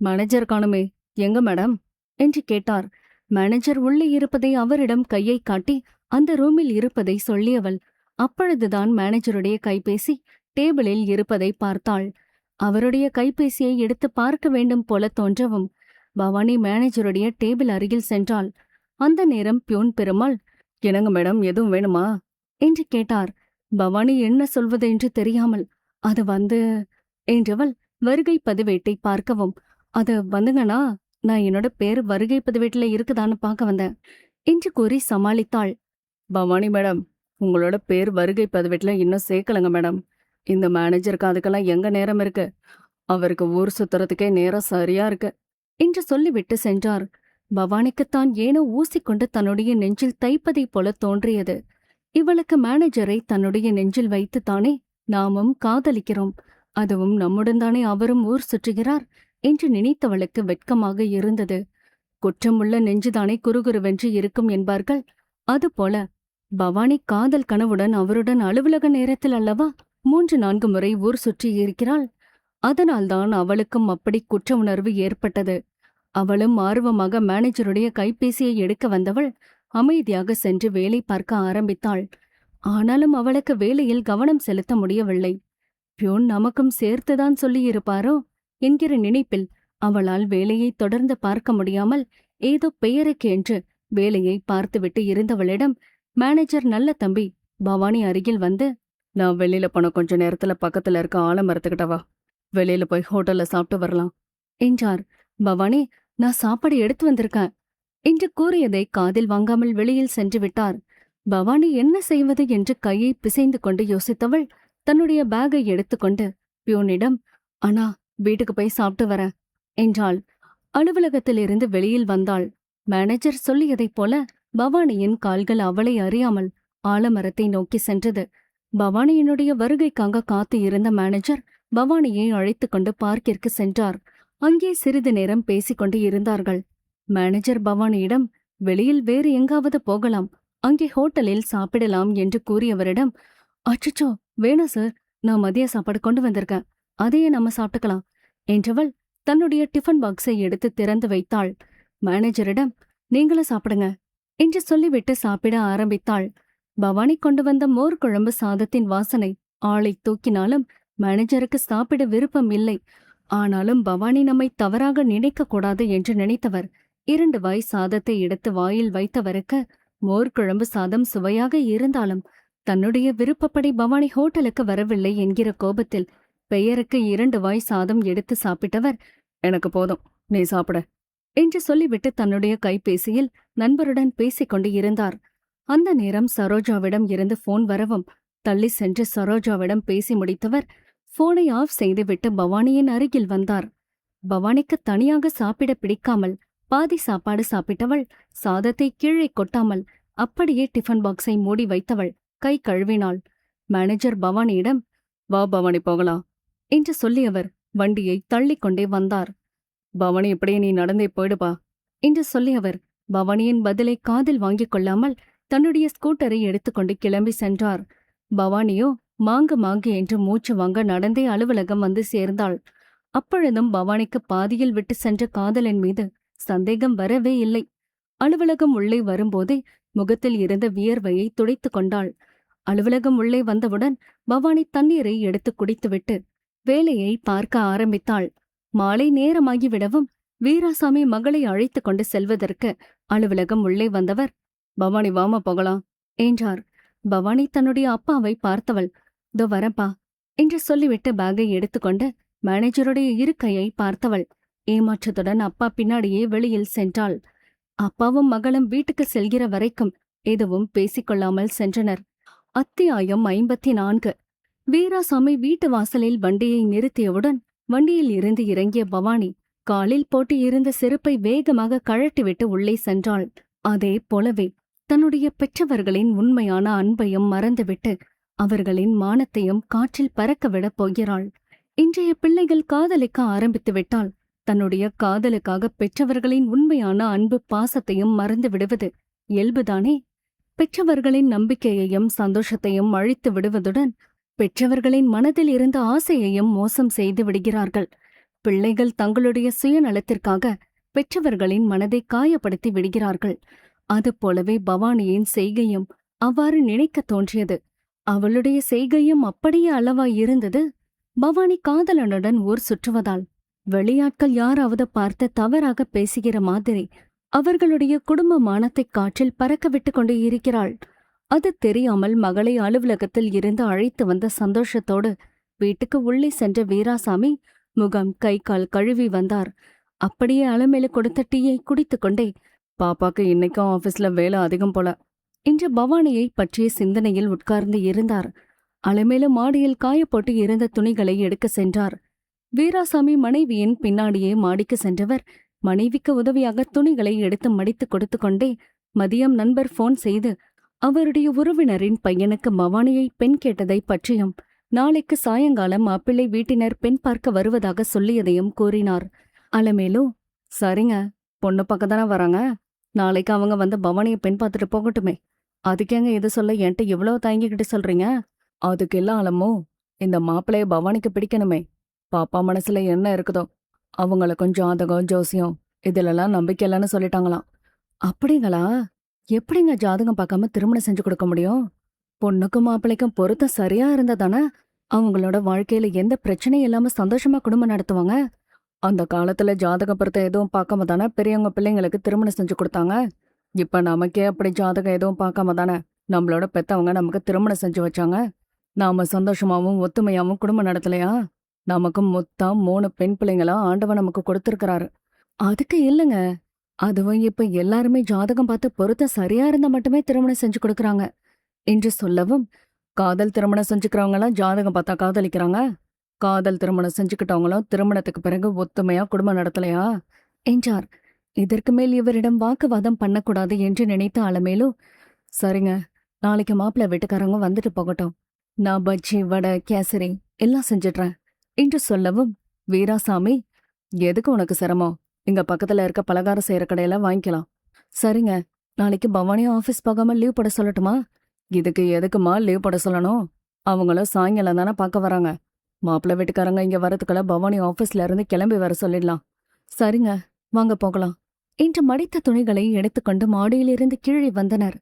"மேனேஜர் காணுமே, எங்க மேடம்?" என்று கேட்டார். மேனேஜர் உள்ளே இருப்பதை அவரிடம் கையை காட்டி அந்த ரூமில் இருப்பதை சொல்லியவள் அப்பொழுதுதான் மேனேஜருடைய கைபேசி டேபிளில் இருப்பதை பார்த்தாள். அவருடைய கைபேசியை எடுத்து பார்க்க வேண்டும் போல தோன்றவும் பவானி மேனேஜருடைய டேபிள் அருகில் சென்றாள். அந்த நேரம் பியூன் பெருமாள், "என்னங்க மேடம், எதுவும் வேணுமா?" என்று கேட்டார். பவானி என்ன சொல்வது என்று தெரியாமல், "அது வந்து" என்றவள் வருகை பதிவேட்டை பார்க்கவும், "அது வந்துங்கண்ணா, நான் என்னோட பேர் வருகை பதிவேட்டில் இருக்குதான்னு பார்க்க வந்தேன்" என்று கூறி சமாளித்தாள். "பவானி மேடம், உங்களோட பேர் வருகை பதிவேட்டில் இன்னும் சேர்க்கலங்க மேடம். இந்த மேனேஜருக்கு அதுக்கெல்லாம் எங்க நேரம் இருக்கு? அவருக்கு ஊர் சுத்துறதுக்கே நேரம் சரியா இருக்கு" என்று சொல்லிவிட்டு சென்றார். பவானிக்குத்தான் ஏனோ ஊசிக்கொண்டு தன்னுடைய நெஞ்சில் தைப்பதைப் போல தோன்றியது. இவளுக்கு மேனேஜரை தன்னுடைய நெஞ்சில் வைத்துத்தானே நாமும் காதலிக்கிறோம், அதுவும் நம்முடன் தானே அவரும் ஊர் சுற்றுகிறார் என்று நினைத்தவளுக்கு வெட்கமாக இருந்தது. குற்றமுள்ள நெஞ்சுதானே குறுகுறுவென்று இருக்கும் என்பார்கள். அதுபோல பவானி காதல் கனவுடன் அவருடன் அலுவலக நேரத்தில் அல்லவா 3-4 முறை ஊர் சுற்றியிருக்கிறாள். அதனால்தான் அவளுக்கும் அப்படி குற்ற உணர்வு ஏற்பட்டது. அவளும் ஆர்வமாக மேனேஜருடைய கைபேசியை எடுக்க வந்தவள் அமைதியாக சென்று வேலை பார்க்க ஆரம்பித்தாள். ஆனாலும் அவளுக்கு வேலையில் கவனம் செலுத்த முடியவில்லை. பியூன் நமக்கும் சேர்த்துதான் சொல்லியிருப்பாரோ என்கிற நினைப்பில் அவளால் வேலையை தொடர்ந்து பார்க்க முடியாமல் ஏதோ பெயருக்கு என்று வேலையை பார்த்துவிட்டு இருந்தவளிடம் மேனேஜர் நல்ல தம்பி பவானி அருகில் வந்து, நான் வெளியில போன கொஞ்ச நேரத்துல பக்கத்துல இருக்க ஆலமரத்துக்கிட்டவா, வெளியில போய் ஹோட்டல்ல சாப்பிட்டு வரலாம் என்றார். பவானி, நான் சாப்பாடு எடுத்து வந்திருக்கேன் என்று கூறியதை காதில் வாங்காமல் வெளியில் சென்று விட்டார். பவானி என்ன செய்வது என்று கையை பிசைந்து கொண்டு யோசித்தவள் தன்னுடைய பேக்கை எடுத்துக்கொண்டு பியூனிடம், அண்ணா வீட்டுக்கு போய் சாப்பிட்டு வர என்றாள். அலுவலகத்திலிருந்து வெளியில் வந்தாள். மேனேஜர் சொல்லியதைப் போல பவானியின் கால்கள் அவளை அறியாமல் ஆலமரத்தை நோக்கி சென்றது. பவானியினுடைய வருகைக்காக காத்து இருந்த மேனேஜர் பவானியை அழைத்துக் கொண்டு பார்க்கிற்கு சென்றார். அங்கே சிறிது நேரம் பேசிக்கொண்டு இருந்தார்கள். மேனேஜர் பவானியிடம், வெளியில் வேறு எங்காவது போகலாம், அங்கே ஹோட்டலில் சாப்பிடலாம் என்று கூறியவரிடம், அச்சச்சோ வேணா சார், நான் மதிய சாப்பாடு கொண்டு வந்திருக்கேன், அதையே நம்ம சாப்பிட்டுக்கலாம் என்றவள் தன்னுடைய டிஃபன் பாக்ஸை எடுத்து திறந்து வைத்தாள். மேனேஜரிடம், நீங்களும் சாப்பிடுங்க என்று சொல்லிவிட்டு சாப்பிட ஆரம்பித்தாள். பவானி கொண்டு வந்த மோர் குழம்பு சாதத்தின் வாசனை ஆளை தூக்கினாலும் மேனேஜருக்கு சாப்பிட விருப்பம் இல்லை. ஆனாலும் பவானி நம்மை தவறாக நினைக்கக்கூடாது என்று நினைத்தவர் 2 வாய் சாதத்தை எடுத்து வாயில் வைத்தவருக்கு மோர் குழம்பு சாதம் சுவையாக இருந்தாலும் தன்னுடைய விருப்பப்படி பவானி ஹோட்டலுக்கு வரவில்லை என்கிற கோபத்தில் பெயருக்கு 2 வாய் சாதம் எடுத்து சாப்பிட்டவர், எனக்கு போதும், நீ சாப்பிட என்று சொல்லிவிட்டு தன்னுடைய கைபேசியில் நண்பருடன் பேசிக்கொண்டு இருந்தார். அந்த நேரம் சரோஜாவிடம் இருந்து போன் வரவும் தள்ளி சென்று சரோஜாவிடம் பேசி முடித்தவர் போனை ஆஃப் செய்துவிட்டு பவானியின் அருகில் வந்தார். பவானிக்கு தனியாக சாப்பிட பிடிக்காமல் பாதி சாப்பாடு சாப்பிட்டவள் சாதத்தை கீழே கொட்டாமல் அப்படியே டிஃபன் பாக்ஸை மூடி வைத்தவள் கை கழுவினாள். மேனேஜர் பவானியிடம், வா பவானி போகலாம் என்று சொல்லியவர் வண்டியை தள்ளிக்கொண்டே வந்தார். பவானி, இப்படியே நீ நடந்தே போயிடுப்பா என்று சொல்லியவர் பவானியின் பதிலை காதில் வாங்கிக் கொள்ளாமல் தன்னுடைய ஸ்கூட்டரை எடுத்துக்கொண்டு கிளம்பி சென்றார். பவானியோ மாங்கு மாங்கு என்று மூச்சு வாங்க நடந்தே அலுவலகம் வந்து சேர்ந்தாள். அப்பொழுதும் பவானிக்கு பாதியில் விட்டு சென்ற காதலன் மீது சந்தேகம் வரவே இல்லை. அலுவலகம் உள்ளே வரும்போதே முகத்தில் இருந்த வியர்வையை துடைத்துக் கொண்டாள். அலுவலகம் உள்ளே வந்தவுடன் பவானி தண்ணீரை எடுத்து குடித்துவிட்டு வேலையை பார்க்க ஆரம்பித்தாள். மாலை நேரமாகிவிடவும் வீராசாமி மகளை அழைத்துக் கொண்டு செல்வதற்கு அலுவலகம் உள்ளே வந்தவர், பவானி வாமா போகலாம் என்றார். பவானி தன்னுடைய அப்பாவை பார்த்தவள், தோ வரப்பா என்று சொல்லிவிட்டு பேக்கை எடுத்துக்கொண்டு மேனேஜருடைய இருக்கையை பார்த்தவள் ஏமாற்றத்துடன் அப்பா பின்னாடியே வெளியில் சென்றாள். அப்பாவும் மகளும் வீட்டுக்கு செல்கிற வரைக்கும் எதுவும் பேசிக்கொள்ளாமல் சென்றனர். அத்தியாயம் 54. வீராசாமி வீட்டு வாசலில் வண்டியை நிறுத்தியவுடன் வண்டியில் இருந்து இறங்கிய பவானி காலில் போட்டு இருந்த செருப்பை வேகமாக கழட்டிவிட்டு உள்ளே சென்றாள். அதே போலவே தன்னுடைய பெற்றவர்களின் உண்மையான அன்பையும் மறந்துவிட்டு அவர்களின் மானத்தையும் காற்றில் பறக்கவிடப் போகிறாள். இன்றைய பிள்ளைகள் காதலிக்க ஆரம்பித்து விட்டால் தன்னுடைய காதலுக்காக பெற்றவர்களின் உண்மையான அன்பு பாசத்தையும் மறந்து விடுவது இயல்புதானே. பெற்றவர்களின் நம்பிக்கையையும் சந்தோஷத்தையும் அழித்து விடுவதுடன் பெற்றவர்களின் மனதில் இருந்த ஆசையையும் மோசம் செய்து விடுகிறார்கள். பிள்ளைகள் தங்களுடைய சுயநலத்திற்காக பெற்றவர்களின் மனதை காயப்படுத்தி விடுகிறார்கள். அதுபோலவே பவானியின் செய்கையும் அவ்வாறு நினைக்கத் தோன்றியது. அவளுடைய செய்கையும் அப்படியே அளவாயிருந்தது. பவானி காதலனுடன் ஊர் சுற்றுவதால் வெளியாட்கள் யாராவது பார்த்து தவறாக பேசுகிற மாதிரி அவர்களுடைய குடும்ப மானத்தைக் காற்றில் பறக்க விட்டு கொண்டு இருக்கிறாள். அது தெரியாமல் மகளை அலுவலகத்தில் இருந்து அழைத்து வந்த சந்தோஷத்தோடு வீட்டுக்கு உள்ளே சென்ற வீராசாமி முகம் கை கால் கழுவி வந்தார். அப்படியே அலமேலு கொடுத்த டீயை குடித்துக்கொண்டே, பாப்பாக்கு இன்னைக்கும் ஆபீஸ்ல வேலை அதிகம் போல என்று பவானியை பற்றிய சிந்தனையில் உட்கார்ந்து இருந்தார். அலமேலு மாடியில் காயப்போட்டு இருந்த துணிகளை எடுக்க சென்றார். வீராசாமி மனைவியின் பின்னாடியே மாடிக்கு சென்றவர் மனைவிக்கு உதவியாக துணிகளை எடுத்து மடித்து கொடுத்து கொண்டே மதியம் நண்பர் போன் செய்து அவருடைய உறவினரின் பையனுக்கு பவானியை பெண் கேட்டதை பற்றியும் நாளைக்கு சாயங்காலம் மாப்பிள்ளை வீட்டினர் பெண் பார்க்க வருவதாக சொல்லியதையும் கூறினார். அலமேலு, சரிங்க, பொண்ணு பக்கம் தானே வராங்க, நாளைக்கு அவங்க வந்து பவானிய பெண் பார்த்துட்டு போகட்டுமே, அதுக்கேங்க இது சொல்ல என்கிட்ட இவ்வளவு தயங்கிக்கிட்டு சொல்றீங்க? அதுக்கு இல்ல அலமோ, இந்த மாப்பிள்ளைய பவானிக்கு பிடிக்கணுமே. பாப்பா மனசுல என்ன இருக்குதோ, அவங்கள கொஞ்சம் ஜாதகம் ஜோசியம் இதுலெல்லாம் நம்பிக்கை இல்லைன்னு சொல்லிட்டாங்களாம். அப்படிங்களா? எப்படிங்க ஜாதகம் பார்க்காம திருமணம் செஞ்சு கொடுக்க முடியும்? பொண்ணுக்கும் மாப்பிள்ளைக்கும் பொருத்தம் சரியா இருந்தா தானே அவங்களோட வாழ்க்கையில எந்த பிரச்சனையும் இல்லாம சந்தோஷமா குடும்பம் நடத்துவாங்க. அந்த காலத்துல ஜாதக பொருத்தம் எதுவும் பார்க்காம தானே பெரியவங்க பிள்ளைங்களுக்கு திருமணம் செஞ்சு கொடுத்தாங்க. இப்ப நமக்கே அப்படி ஜாதகம் எதுவும் பார்க்காம தானே நம்மளோட பெத்தவங்க நமக்கு திருமணம் செஞ்சு வச்சாங்க. நாம சந்தோஷமாவும் ஒத்துமையாவும் குடும்பம் நடத்தலையா? நமக்கும் மொத்தம் 3 பெண் பிள்ளைங்களா ஆண்டவன் நமக்கு கொடுத்திருக்கிறாரு. அதுக்கு இல்லைங்க, அதுவும் இப்ப எல்லாருமே ஜாதகம் பார்த்து பொருத்தம் சரியா இருந்தா மட்டுமே திருமணம் செஞ்சு கொடுக்கறாங்க என்று சொல்லவும், காதல் திருமணம் செஞ்சுக்கிறவங்களாம் ஜாதகம் பார்த்தா காதலிக்கிறாங்க, காதல் திருமணம் செஞ்சுக்கிட்டவங்களும் திருமணத்துக்கு பிறகு ஒத்துமையா குடும்பம் நடத்தலையா என்றார். இதற்கு மேல் இவரிடம் வாக்குவாதம் பண்ணக்கூடாது என்று நினைத்த அலமேலு, சரிங்க, நாளைக்கு மாப்பிள்ளை வீட்டுக்காரங்க வந்துட்டு போகட்டும், நான் பஜ்ஜி வடை கேசரி எல்லாம் செஞ்சிடுறேன் என்று சொல்லவும், வீராசாமி, எதுக்கு உனக்கு சிரமம், இங்க பக்கத்துல இருக்க பலகாரம் செய்யற கடையில வாங்கிக்கலாம். சரிங்க, நாளைக்கு பவானியும் ஆபீஸ் போகாம லீவ் போட சொல்லட்டுமா? இதுக்கு எதுக்குமா லீவ் போட சொல்லணும்? அவங்களும் சாயங்காலம் தானே பார்க்க வராங்க. மாப்பிள்ளை வீட்டுக்காரங்க இங்க வரதுக்குள்ள பவானி ஆபீஸ்ல இருந்து கிளம்பி வர சொல்லிடலாம். சரிங்க, வாங்க போகலாம் என்று மடித்த துணிகளை எடுத்துக்கொண்டு மாடியிலிருந்து கீழே வந்தனர்.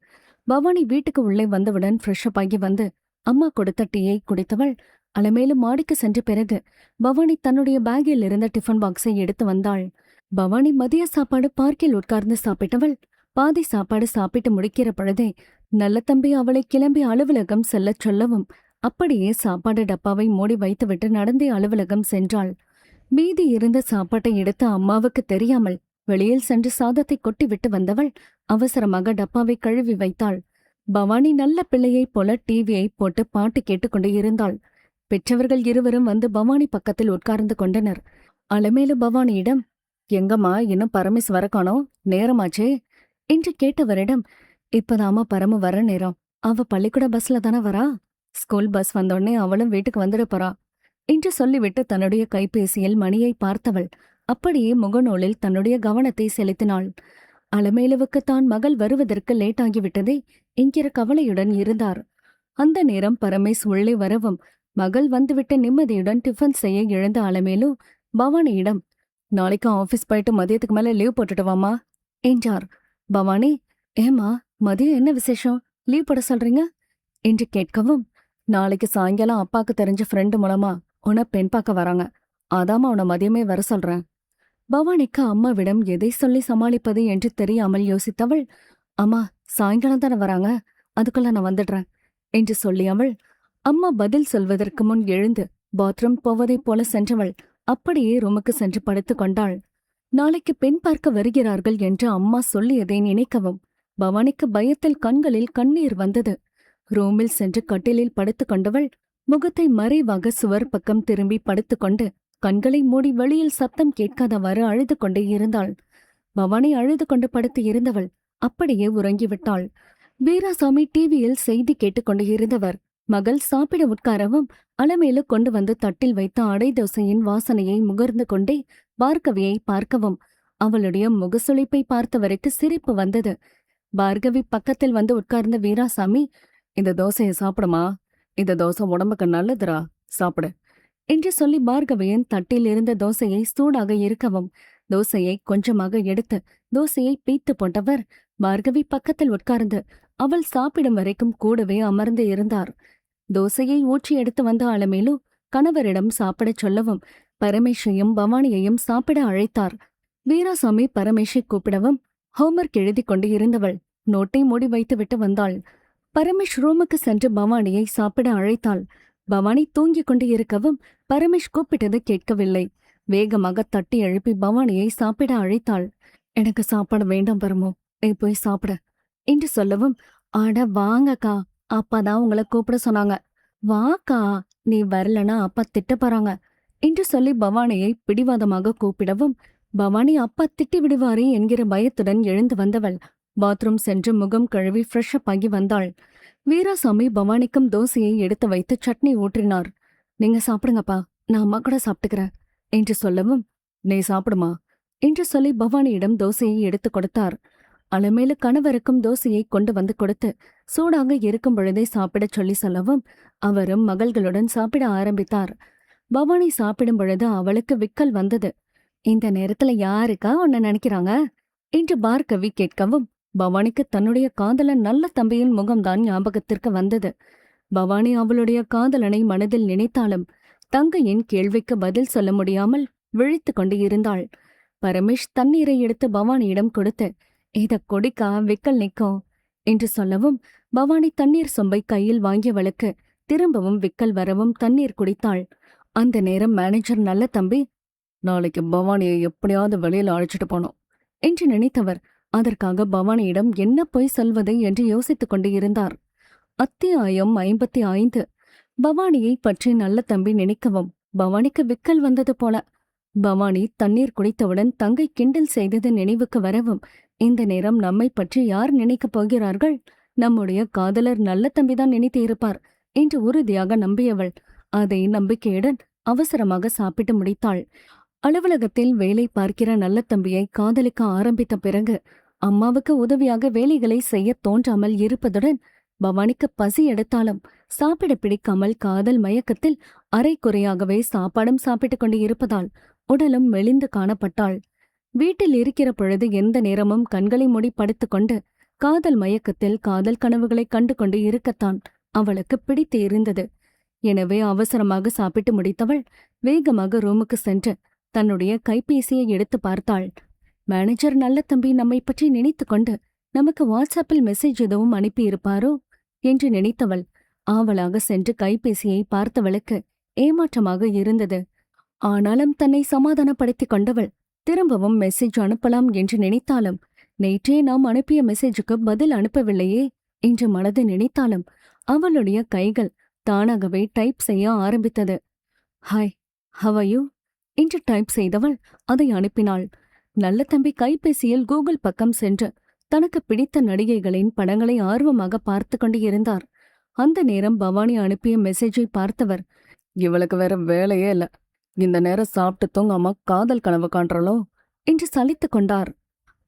பவானி வீட்டுக்கு உள்ளே வந்தவுடன் ஃப்ரெஷ்அப் ஆகி வந்து அம்மா கொடுத்த டீயை குடித்தவள் அலமேலு மாடிக்கு சென்ற பிறகு பவானி தன்னுடைய பேக்கில் இருந்த டிஃபன் பாக்ஸை எடுத்து வந்தாள். பவானி மதிய சாப்பாடு பார்க்கில் உட்கார்ந்து சாப்பிட்டவள் பாதி சாப்பாடு சாப்பிட்டு முடிக்கிற பொழுதே நல்ல தம்பி அவளை கிளம்பி அலுவலகம் செல்லச் சொல்லவும் அப்படியே சாப்பாடு டப்பாவை மூடி வைத்துவிட்டு நடந்தே அலுவலகம் சென்றாள். மீதி இருந்த சாப்பாட்டை எடுத்து அம்மாவுக்கு தெரியாமல் வெளியில் சென்று சாதத்தை கொட்டிவிட்டு வந்தவள் அவசரமாக டப்பாவை கழுவி வைத்தாள். பவானி நல்ல பிள்ளையைப் போல டிவியை போட்டு பாட்டு கேட்டுக்கொண்டு இருந்தாள். பெற்றவர்கள் இருவரும் வந்து பவானி பக்கத்தில் உட்கார்ந்து கொண்டனர். அலமேலு பவானியிடம், எங்கம்மா இன்னும் பரமேஸ் வர காணோம், நேரமாச்சே என்று கேட்டவரிடம், இப்பதாமா பரமு வர நேரம், அவ பள்ளிக்கூட பஸ்ல தானே வரா, ஸ்கூல் பஸ் வந்தோடனே அவளும் வீட்டுக்கு வந்துட போறா என்று சொல்லிவிட்டு தன்னுடைய கைபேசியில் மணியை பார்த்தவள் அப்படியே முகநூலில் தன்னுடைய கவனத்தை செலுத்தினாள். அலமேலுவுக்கு தான் மகள் வருவதற்கு லேட் ஆகிவிட்டதே என்கிற கவலையுடன் இருந்தார். அந்த நேரம் பரமேஸ் உள்ளே வரவும் மகள் வந்துவிட்டு நிம்மதியுடன் டிஃபன் செய்ய எழுந்த அலமேலு பவானியிடம், நாளைக்கு ஆபீஸ் போயிட்டு மதியத்துக்கு மேல லீவ் போட்டுட்டு வாமா என்றார். பவானி, ஏமா மதியம் என்ன விசேஷம், லீவ் போட சொல்றீங்க என்று கேட்கவும், நாளைக்கு சாயங்காலம் அப்பாக்கு தெரிஞ்ச ஃப்ரெண்டு மூலமா உன்னை பெண் பார்க்க வராங்க, அதாம உன்னை மதியமே வர சொல்றேன். பவானிக்கு அம்மாவிடம் எதை சொல்லி சமாளிப்பது என்று தெரியாமல் யோசித்தவள், அம்மா சாயங்காலம் தானே வராங்க, அதுக்குள்ள நான் வந்துடுறேன் என்று சொல்லியவள் அம்மா பதில் சொல்வதற்கு முன் எழுந்து பாத்ரூம் போவதைப் போல சென்றவள் அப்படியே ரூமுக்கு சென்று படுத்துக் கொண்டாள். நாளைக்கு பெண் பார்க்க வருகிறார்கள் என்று அம்மா சொல்லியதை நினைக்கவும் பவானிக்கு பயத்தில் கண்களில் கண்ணீர் வந்தது. ரூமில் சென்று கட்டிலில் படுத்துக் கொண்டவள் முகத்தை மறைவாக சுவர் பக்கம் திரும்பி படுத்துக்கொண்டு கண்களை மூடி வெளியில் சத்தம் கேட்காதவாறு அழுது கொண்டே இருந்தாள். பவானி அழுது கொண்டு படுத்து இருந்தவள் அப்படியே உறங்கிவிட்டாள். வீராசாமி டிவியில் செய்தி கேட்டுக்கொண்டு இருந்தவர் மகள் சாப்பிட உட்காரவும் அலமேலு கொண்டு வந்து தட்டில் வைத்த அடை தோசையின் வாசனையை முகர்ந்து கொண்டே பார்கவியை பார்க்கவும் அவளுடைய முகசுளிப்பை பார்த்தவருக்கு சிரிப்பு வந்தது. பார்கவி பக்கத்தில் வந்து உட்கார்ந்த வீராசாமி, இந்த தோசையை சாப்பிடுமா, இந்த தோசை உடம்புக்கு நல்லதுரா, சாப்பிடு என்று சொல்லி பார்கவியின் தட்டில் இருந்த தோசையை சூடாக இருக்கவும் தோசையை கொஞ்சமாக எடுத்து தோசையை பீத்து போட்டவர் பார்கவி பக்கத்தில் உட்கார்ந்து அவள் சாப்பிடும் வரைக்கும் கூடவே அமர்ந்து இருந்தார். தோசையை ஊற்றி எடுத்து வந்த அலமேலு கணவரிடம் சாப்பிடச் சொல்லவும் பரமேஷையும் பவானியையும் சாப்பிட அழைத்தார். வீராசாமி பரமேஷை கூப்பிடவும் ஹோம்ஒர்க் எழுதி கொண்டு இருந்தவள் நோட்டை மூடி வைத்துவிட்டு வந்தாள். பரமேஷ் ரூமுக்கு சென்று பவானியை சாப்பிட அழைத்தாள். பவானி தூங்கிக் கொண்டு இருக்கவும் பரமேஷ் கூப்பிட்டது கேட்கவில்லை. வேகமாக தட்டி எழுப்பி பவானியை சாப்பிட அழைத்தாள். எனக்கு சாப்பாடு வேண்டாம் பரமோ, நீ போய் சாப்பிட என்று சொல்லவும், ஆட வாங்கக்கா, அப்பாதான் உங்களை கூப்பிட சொன்னாங்க, வாக்கா, நீ வரலனா அப்பா திட்ட போறாங்க என்று சொல்லி பவானியை பிடிவாதமாக கூப்பிடவும் பவானி அப்பா திட்டி விடுவாரே என்கிற பயத்துடன் எழுந்து வந்தவள் பாத்ரூம் சென்று முகம் கழுவி ஃப்ரெஷ்அப் ஆகி வந்தாள். வீராசாமி பவானிக்கும் தோசையை எடுத்து வைத்து சட்னி ஊற்றினார். நீங்க சாப்பிடுங்கப்பா, நான் அம்மா கூட சாப்பிட்டுக்கிறேன் என்று சொல்லவும், நீ சாப்பிடுமா என்று சொல்லி பவானியிடம் தோசையை எடுத்து கொடுத்தார். அலமேலு கணவருக்கும் தோசையை கொண்டு வந்து கொடுத்து சூடாக இருக்கும் பொழுதே சாப்பிடச் சொல்லி சொல்லவும் அவரும் மகள்களுடன் சாப்பிட ஆரம்பித்தார். பவானி சாப்பிடும் பொழுது அவளுக்கு விக்கல் வந்தது. இந்த நேரத்துல யாருக்கா உன்னை நினைக்கிறாங்க என்று பார்கவி கேட்கவும் பவானிக்கு தன்னுடைய காதலன் நல்ல தம்பியின் முகம்தான் ஞாபகத்திற்கு வந்தது. பவானி அவளுடைய காதலனை மனதில் நினைத்தாலும் தங்கையின் கேள்விக்கு பதில் சொல்ல முடியாமல் விழித்து கொண்டு இருந்தாள். பரமேஷ் தண்ணீரை எடுத்து பவானியிடம் கொடுத்து, இத குடிக்கா விக்கல் நிக்கும் என்று சொல்லவும் பவானி தண்ணீர் சொம்பை கையில் வாங்கியவளுக்கு திரும்பவும் விக்கல் வரவும் தண்ணீர் குடித்தாள். அந்த நேரம் மேனேஜர் நல்ல தம்பி, நாளைக்கு பவானியை எப்படியாவது வெளியில அழைச்சிட்டு போனோம் என்று நினைத்தவர் அதற்காக பவானியிடம் என்ன போய் சொல்வது என்று யோசித்துக் கொண்டு இருந்தார். அத்தியாயம் 55. பவானியை பற்றி நல்ல தம்பி நினைக்கவும் பவானிக்கு விக்கல் வந்தது போல. பவானி தண்ணீர் குடித்தவுடன் தங்கை கிண்டல் செய்தது நினைவுக்கு வரவும், இந்த நேரம் நம்மை பற்றி யார் நினைக்கப் போகிறார்கள்? நம்முடைய காதலர் நல்ல தம்பிதான் நினைத்து இருப்பார் என்று உறுதியாக நம்பியவள் அதை நம்பிக்கையுடன் அவசரமாக சாப்பிட்டு முடித்தாள். அலுவலகத்தில் வேலை பார்க்கிற நல்ல தம்பியை காதலிக்க ஆரம்பித்த பிறகு அம்மாவுக்கு உதவியாக வேலைகளை செய்ய தோன்றாமல் இருப்பதுடன் பவானிக்கு பசி எடுத்தாலும் சாப்பிட பிடிக்காமல் காதல் மயக்கத்தில் அரைக்குறையாகவே சாப்பாடும் சாப்பிட்டுக் கொண்டு இருப்பதால் உடலும் மெலிந்து காணப்பட்டாள். வீட்டில் இருக்கிற பொழுது எந்த நேரமும் கண்களை மூடி படுத்துக்கொண்டு காதல் மயக்கத்தில் காதல் கனவுகளை கண்டு கொண்டு இருக்கத்தான் அவளுக்கு பிடித்து இருந்தது. எனவே அவசரமாக சாப்பிட்டு முடித்தவள் வேகமாக ரூமுக்கு சென்று தன்னுடைய கைபேசியை எடுத்து பார்த்தாள். மேனேஜர் நல்ல தம்பி நம்மை பற்றி நினைத்து கொண்டு நமக்கு வாட்ஸ்அப்பில் மெசேஜ் எதுவும் அனுப்பியிருப்பாரோ என்று நினைத்தவள் ஆவலாக சென்று கைபேசியை பார்த்தவளுக்கு ஏமாற்றமாக இருந்தது. ஆனாலும் தன்னை சமாதானப்படுத்திக் கொண்டவள் திரும்பவும் மெசேஜ் அனுப்பலாம் என்று நினைத்தாலும் நேற்றே நாம் அனுப்பிய மெசேஜுக்கு பதில் அனுப்பவில்லையே என்று மனது நினைத்தாலும் அவளுடைய கைகள் தானாகவே டைப் செய்ய ஆரம்பித்தது. ஹாய், ஹவ் ஆர் யூ என்று டைப் செய்தவள் அதை அனுப்பினாள். நல்ல தம்பி கைபேசியில் கூகுள் பக்கம் சென்று தனக்கு பிடித்த நடிகைகளின் படங்களை ஆர்வமாக பார்த்து கொண்டு இருந்தார். அந்த நேரம் பவானி அனுப்பிய மெசேஜை பார்த்தவர், இவளுக்கு வேற வேலையே இல்ல, இந்த நேரம் சாப்பிட்டு தூங்காம காதல் கனவு காண்றாளோ என்று சலித்துக் கொண்டார்.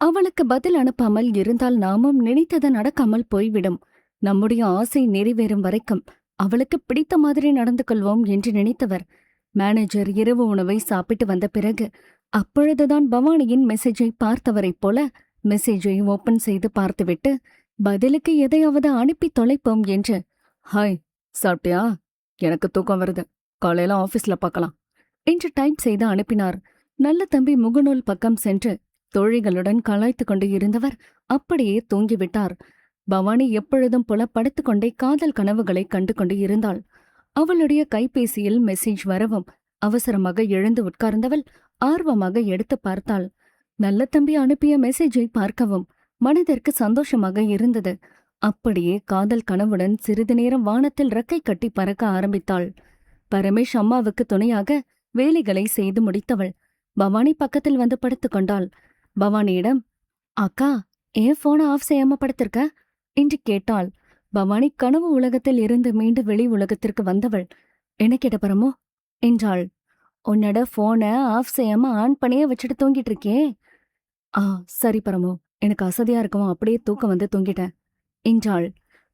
அவளுக்கு பதில் அனுப்பாமல் இருந்தால் நாமும் நினைத்தது நடக்காமல் போய்விடும். நம்முடைய ஆசை நிறைவேறும் வரைக்கும் அவளுக்கு பிடித்த மாதிரி நடந்து கொள்வோம் என்று நினைத்தவர் மேனேஜர் இரவு உணவை சாப்பிட்டு வந்த பிறகு அப்பொழுதுதான் பவானியின் மெசேஜை பார்த்தவரைப் போல மெசேஜை ஓபன் செய்து பார்த்துவிட்டு பதிலுக்கு எதையாவது அனுப்பி தொலைப்போம் என்று, ஹாய், சாப்பிட்டியா? எனக்கு தூக்கம் வருது, காலையில ஆபீஸ்ல பார்க்கலாம் என்று டைப் செய்து அனுப்பினார். நல்ல தம்பி முகநூல் பக்கம் சென்று தோழிகளுடன் கலாய்த்து கொண்டு இருந்தவர் அப்படியே தூங்கிவிட்டார். பவானி எப்பொழுதும் போல படுத்துக்கொண்டே காதல் கனவுகளை கண்டு கொண்டு இருந்தாள். அவளுடைய கைபேசியில் மெசேஜ் வரவும் அவசரமாக எழுந்து உட்கார்ந்தவள் ஆர்வமாக எடுத்து பார்த்தாள். நல்ல தம்பி அனுப்பிய மெசேஜை பார்க்கவும் மனதிற்கு சந்தோஷமாக இருந்தது. அப்படியே காதல் கனவுடன் சிறிது நேரம் வானத்தில் ரெக்கை கட்டி பறக்க ஆரம்பித்தாள். பரமேஷ் அம்மாவுக்கு துணையாக வேலைகளை செய்து முடித்தவள் பவானி பக்கத்தில் வந்து படுத்துக் கொண்டாள். பவானியிடம், அக்கா, ஏன் போனை ஆஃப் செய்யாம படுத்திருக்க என்று கேட்டாள். பவானி கனவு உலகத்தில் இருந்து மீண்டு வெளி உலகத்திற்கு வந்தவள், என்ன கேட்ட பரமோ என்றாள். உன்னோட போனை ஆஃப் செய்யாம ஆன் பண்ணியே வச்சுட்டு தூங்கிட்டு இருக்கே. சரி பரமோ, எனக்கு அசதியா இருக்கவும் அப்படியே தூக்கம் வந்து தூங்கிட்டேன் என்றாள்.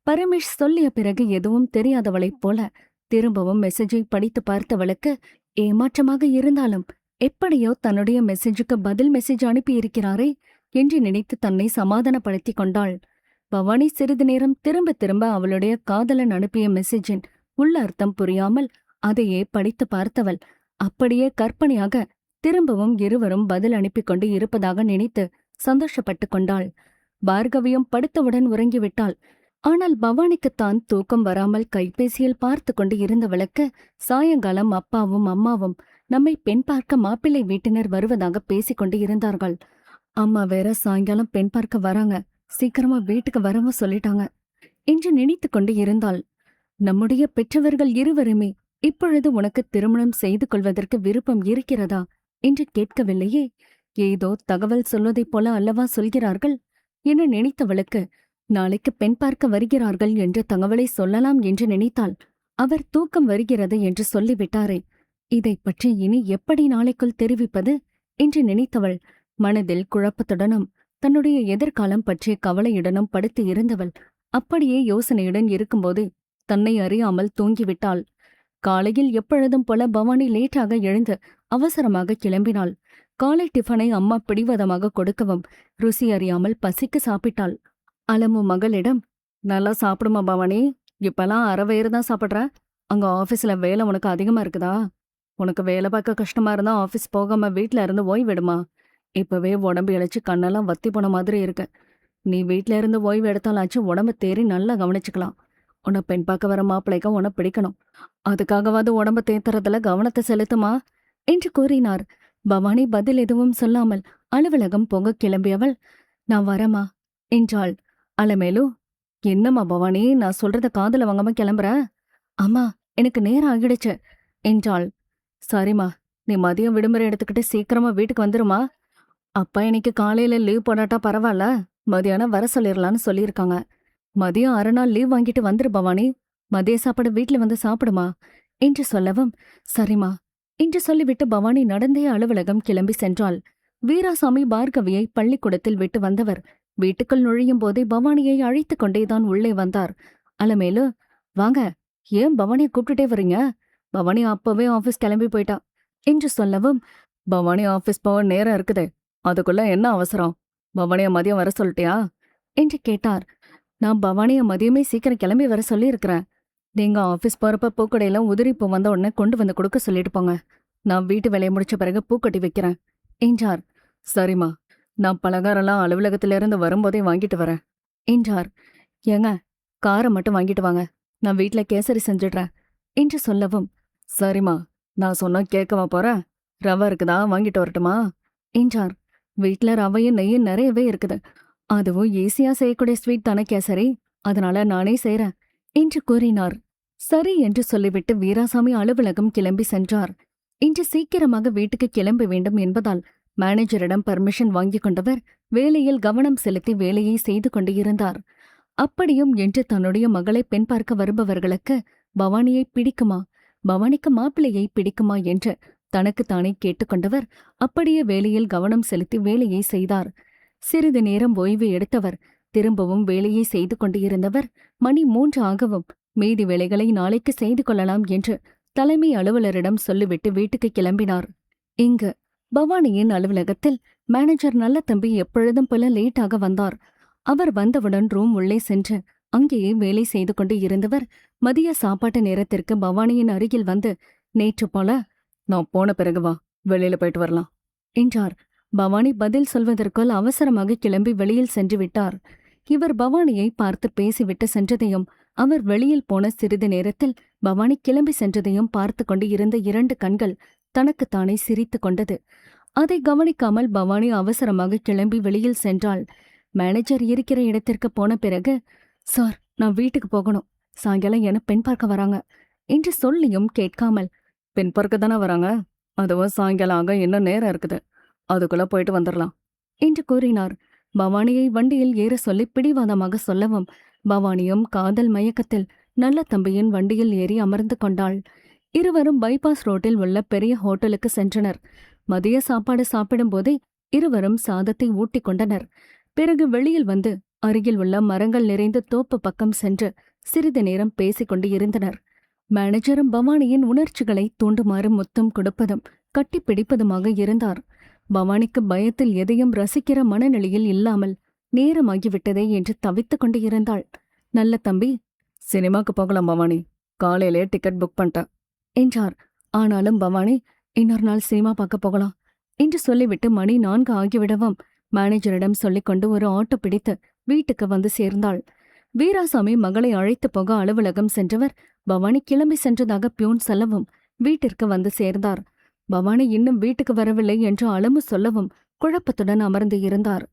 பரமேஷ் சொல்லிய பிறகு எதுவும் தெரியாதவளைப் போல திரும்பவும் மெசேஜை படித்து பார்த்தவளுக்கு ஏமாற்றமாக இருந்தாலும் எப்படியோ தன்னுடைய மெசேஜுக்கு பதில் மெசேஜ் அனுப்பியிருக்கிறாரே என்று நினைத்து தன்னை சமாதானப்படுத்திக் கொண்டாள். பவானி சிறிது நேரம் திரும்ப திரும்ப அவளுடைய காதலன் அனுப்பிய மெசேஜின் உள்ள அர்த்தம் புரியாமல் அதையே படித்து பார்த்தவள் அப்படியே கற்பனையாக திரும்பவும் இருவரும் பதில் அனுப்பி கொண்டு இருப்பதாக நினைத்து சந்தோஷப்பட்டு கொண்டாள். பார்கவியும் படுத்தவுடன் உறங்கிவிட்டாள். ஆனால் பவானிக்குத்தான் தூக்கம் வராமல் கைபேசியில் பார்த்து கொண்டு இருந்தவளுக்கு சாயங்காலம் அப்பாவும் அம்மாவும் நம்மை பெண் பார்க்க மாப்பிள்ளை வீட்டினர் வருவதாக பேசிக்கொண்டு இருந்தார்கள். அம்மா வேற சாயங்காலம் பெண் பார்க்க வராங்க, சீக்கிரமா வீட்டுக்கு வரவும் சொல்லிட்டாங்க என்று நினைத்து கொண்டு இருந்தாள். நம்முடைய பெற்றவர்கள் இருவருமே இப்பொழுது உனக்கு திருமணம் செய்து கொள்வதற்கு விருப்பம் இருக்கிறதா என்று கேட்கவில்லையே, ஏதோ தகவல் சொல்வதைப் போல அல்லவா சொல்கிறார்கள் என நினைத்தவளுக்கு நாளைக்கு பெண் பார்க்க வருகிறார்கள் என்ற தகவலை சொல்லலாம் என்று நினைத்தாள். அவர் தூக்கம் வருகிறது என்று சொல்லிவிட்டாரே, இதைப் பற்றி இனி எப்படி நாளைக்குள் தெரிவிப்பது என்று நினைத்தவள் மனதில் குழப்பத்துடனும் தன்னுடைய எதிர்காலம் பற்றிய கவலையுடனும் படுத்து இருந்தவள் அப்படியே யோசனையுடன் இருக்கும்போது தன்னை அறியாமல் தூங்கிவிட்டாள். காலையில் எப்பொழுதும் போல பவானி லேட்டாக எழுந்து அவசரமாக கிளம்பினாள். காலை டிஃபனை அம்மா பிடிவாதமாக கொடுக்கவும் ருசி அறியாமல் பசிக்கு சாப்பிட்டாள். அலமு மகளிடம், நல்லா சாப்பிடுமா பவானி, இப்பெல்லாம் அரை வயிறு தான் சாப்பிட்ற, அங்க ஆபீஸ்ல வேலை உனக்கு அதிகமா இருக்குதா? உனக்கு வேலை பார்க்க கஷ்டமா இருந்தா ஆபீஸ் போகாம வீட்ல இருந்து ஓய்வெடுமா. இப்பவே உடம்பு இழைச்சு கண்ணெல்லாம் வத்தி போன மாதிரி இருக்கு. நீ வீட்ல இருந்து ஓய்வு எடுத்தாலாச்சும் உடம்பு தேறி நல்லா கவனிச்சுக்கலாம். உன்னை பெண் பார்க்க வர மாப்பிள்ளைக்க உன்னை பிடிக்கணும். அதுக்காகவாது உடம்பு தேத்துறதுல கவனத்தை செலுத்துமா என்று கூறினார். பவானி பதில் எதுவும் சொல்லாமல் அலுவலகம் போக கிளம்பியவள், நான் வரமா என்றாள். அலமேலு, என்னம்மா பவானி, நான் சொல்றத காதுல வாங்காம கிளம்புற? அம்மா, எனக்கு நேரம் ஆகிடுச்சு என்றாள். சரிம்மா, நீ மதியம் விடுமுறை எடுத்துக்கிட்டு சீக்கிரமா வீட்டுக்கு வந்துருமா. அப்பா இன்னைக்கு காலையில லீவ் போடாட்டா பரவாயில்ல, மதியானம் வர சொல்லிடலான்னு சொல்லியிருக்காங்க. மதியம் அரை நாள் லீவ் வாங்கிட்டு வந்துரு பவானி, மதிய சாப்பாடு வீட்டுல வந்து சாப்பிடுமா என்று சொல்லவும், சரிம்மா என்று சொல்லிவிட்டு பவானி நடந்தே அலுவலகம் கிளம்பி சென்றாள். வீராசாமி பார்கவியை பள்ளிக்கூடத்தில் விட்டு வந்தவர் வீட்டுக்குள் நுழையும் போதே பவானியை அழைத்துக் கொண்டேதான் உள்ளே வந்தார். அலமேலு, வாங்க, ஏன் பவானியை கூப்பிட்டுட்டே வரீங்க? பவானி அப்பவே ஆபீஸ் கிளம்பி போயிட்டா என்று சொல்லவும், பவானி ஆபீஸ் போக நேரம் இருக்குது, அதுக்குள்ள என்ன அவசரம்? பவானிய மதியம் வர சொல்லிட்டியா என்று கேட்டார். நான் பவானிய மதியமே சீக்கிரம் கிளம்பி வர சொல்லியிருக்கிறேன். நீங்க ஆபீஸ் போறப்ப பூக்கடையில உதிரி பூ வந்த உடனே கொண்டு வந்து கொடுக்க சொல்லிட்டு போங்க. நான் வீட்டு வேலையை முடிச்ச பிறகு பூக்கட்டி வைக்கிறேன் என்றார். சரிம்மா, நான் பலகாரம்லாம் அலுவலகத்திலிருந்து வரும்போதே வாங்கிட்டு வரேன் என்றார். ஏங்க, காரை மட்டும் வாங்கிட்டு வாங்க, நான் வீட்டுல கேசரி செஞ்சிடுறேன் என்று சொல்லவும், சரிம்மா, நான் சொன்னா கேட்கவா போறேன், ரவை இருக்குதா, வாங்கிட்டு வரட்டுமா என்றார். வீட்டுல ரவையும் நெய்யும் நிறையவே இருக்குது, அதுவும் ஈஸியா செய்யக்கூடிய ஸ்வீட் தானே கேசரி, அதனால நானே செய்றேன் என்று கூறினார். சரி என்று சொல்லிவிட்டு வீராசாமி அலுவலகம் கிளம்பி சென்றார். இன்று சீக்கிரமாக வீட்டுக்கு கிளம்ப வேண்டும் என்பதால் மேனேஜரிடம் பர்மிஷன் வாங்கிக் கொண்டவர் வேலையில் கவனம் செலுத்தி வேலையை செய்து கொண்டு இருந்தார். அப்படியும் என்று தன்னுடைய மகளை பெண் பார்க்க வருபவர்களுக்கு பவானியை பிடிக்குமா, பவானிக்கு மாப்பிள்ளையை பிடிக்குமா என்று தனக்குத்தானே கேட்டுக்கொண்டவர் அப்படியே வேலையில் கவனம் செலுத்தி வேலையை செய்தார். சிறிது நேரம் ஓய்வு எடுத்தவர் திரும்பவும் வேலையை செய்து கொண்டிருந்தவர் மணி 3 ஆகவும் மீதி வேலைகளை நாளைக்கு செய்து கொள்ளலாம் என்று தலைமை அலுவலரிடம் சொல்லிவிட்டு வீட்டுக்கு கிளம்பினார். இங்கு பவானியின் அலுவலகத்தில் மேனேஜர் நல்ல தம்பி எப்பொழுதும் போல லேட்டாக வந்தார். அவர் வந்தவுடன் ரூம் உள்ளே சென்று அங்கேயே வேலை செய்து கொண்டு இருந்தவர் மதிய சாப்பாட்டு நேரத்திற்கு பவானியின் அருகில் வந்து, நேற்று போல நான் போன பிறகு வா, வெளியில போயிட்டு வரலாம் என்றார். பவானி பதில் சொல்வதற்குள் அவசரமாக கிளம்பி வெளியில் சென்று விட்டார். இவர் பவானியை பார்த்து பேசிவிட்டு சென்றதையும் அவர் வெளியில் போன சிறிது நேரத்தில் பவானி கிளம்பி சென்றதையும் பார்த்து கொண்டு இருந்த 2 கண்கள் தனக்குத்தானே சிரித்து கொண்டது. அதை கவனிக்காமல் பவானி அவசரமாக கிளம்பி வெளியில் சென்றாள். மேனேஜர் இருக்கிற இடத்திற்கு போன பிறகு, சார், நான் வீட்டுக்கு போகணும், சாயங்காலம் என பெண் பார்க்க வராங்க என்று சொல்லியும் கேட்காமல், பெண் பார்க்க தானே வராங்க, அதுவும் சாயங்காலம் ஆக இன்னும் நேரம் இருக்குது, அதுக்குள்ள போயிட்டு வந்துடலாம் என்று கூறினார். பவானியை வண்டியில் ஏற சொல்லி பிடிவாதமாக சொல்லவும் பவானியும் காதல் மயக்கத்தில் நல்ல தம்பியின் வண்டியில் ஏறி அமர்ந்து கொண்டாள். இருவரும் பைபாஸ் ரோட்டில் உள்ள பெரிய ஹோட்டலுக்கு சென்றனர். மதிய சாப்பாடு சாப்பிடும்போதே இருவரும் சாதத்தை ஊட்டிக் கொண்டனர். பிறகு வெளியில் வந்து அருகில் உள்ள மரங்கள் நிறைந்த தோப்பு பக்கம் சென்று சிறிது நேரம் பேசிக்கொண்டு இருந்தனர். மேனேஜரும் பவானியின் உணர்ச்சிகளை தூண்டுமாறு முத்தம் கொடுப்பதும் கட்டிப்பிடிப்பதுமாக இருந்தார். பவானிக்கு பயத்தில் எதையும் ரசிக்கிற மனநிலையில் இல்லாமல் நேரமாகிவிட்டதே என்று தவித்துக் கொண்டு இருந்தாள். நல்ல தம்பி, சினிமாக்கு போகலாம் பவானி, காலையிலே டிக்கெட் புக் பண்ணிட்டேன் என்றார். ஆனாலும் பவானி, இன்னொரு நாள் சினிமா பார்க்க போகலாம் என்று சொல்லிவிட்டு மணி 4 ஆகிவிடவும் மேனேஜரிடம் சொல்லிக்கொண்டு ஒரு ஆட்டோ பிடித்து வீட்டுக்கு வந்து சேர்ந்தாள். வீராசாமி மகளை அழைத்து போக அலுவலகம் சென்றவர் பவானி கிளம்பி சென்றதாக பியூன் சொல்லவும் வீட்டிற்கு வந்து சேர்ந்தார். பவானி இன்னும் வீட்டுக்கு வரவில்லை என்று அலமு சொல்லவும் குழப்பத்துடன் அமர்ந்து இருந்தார்.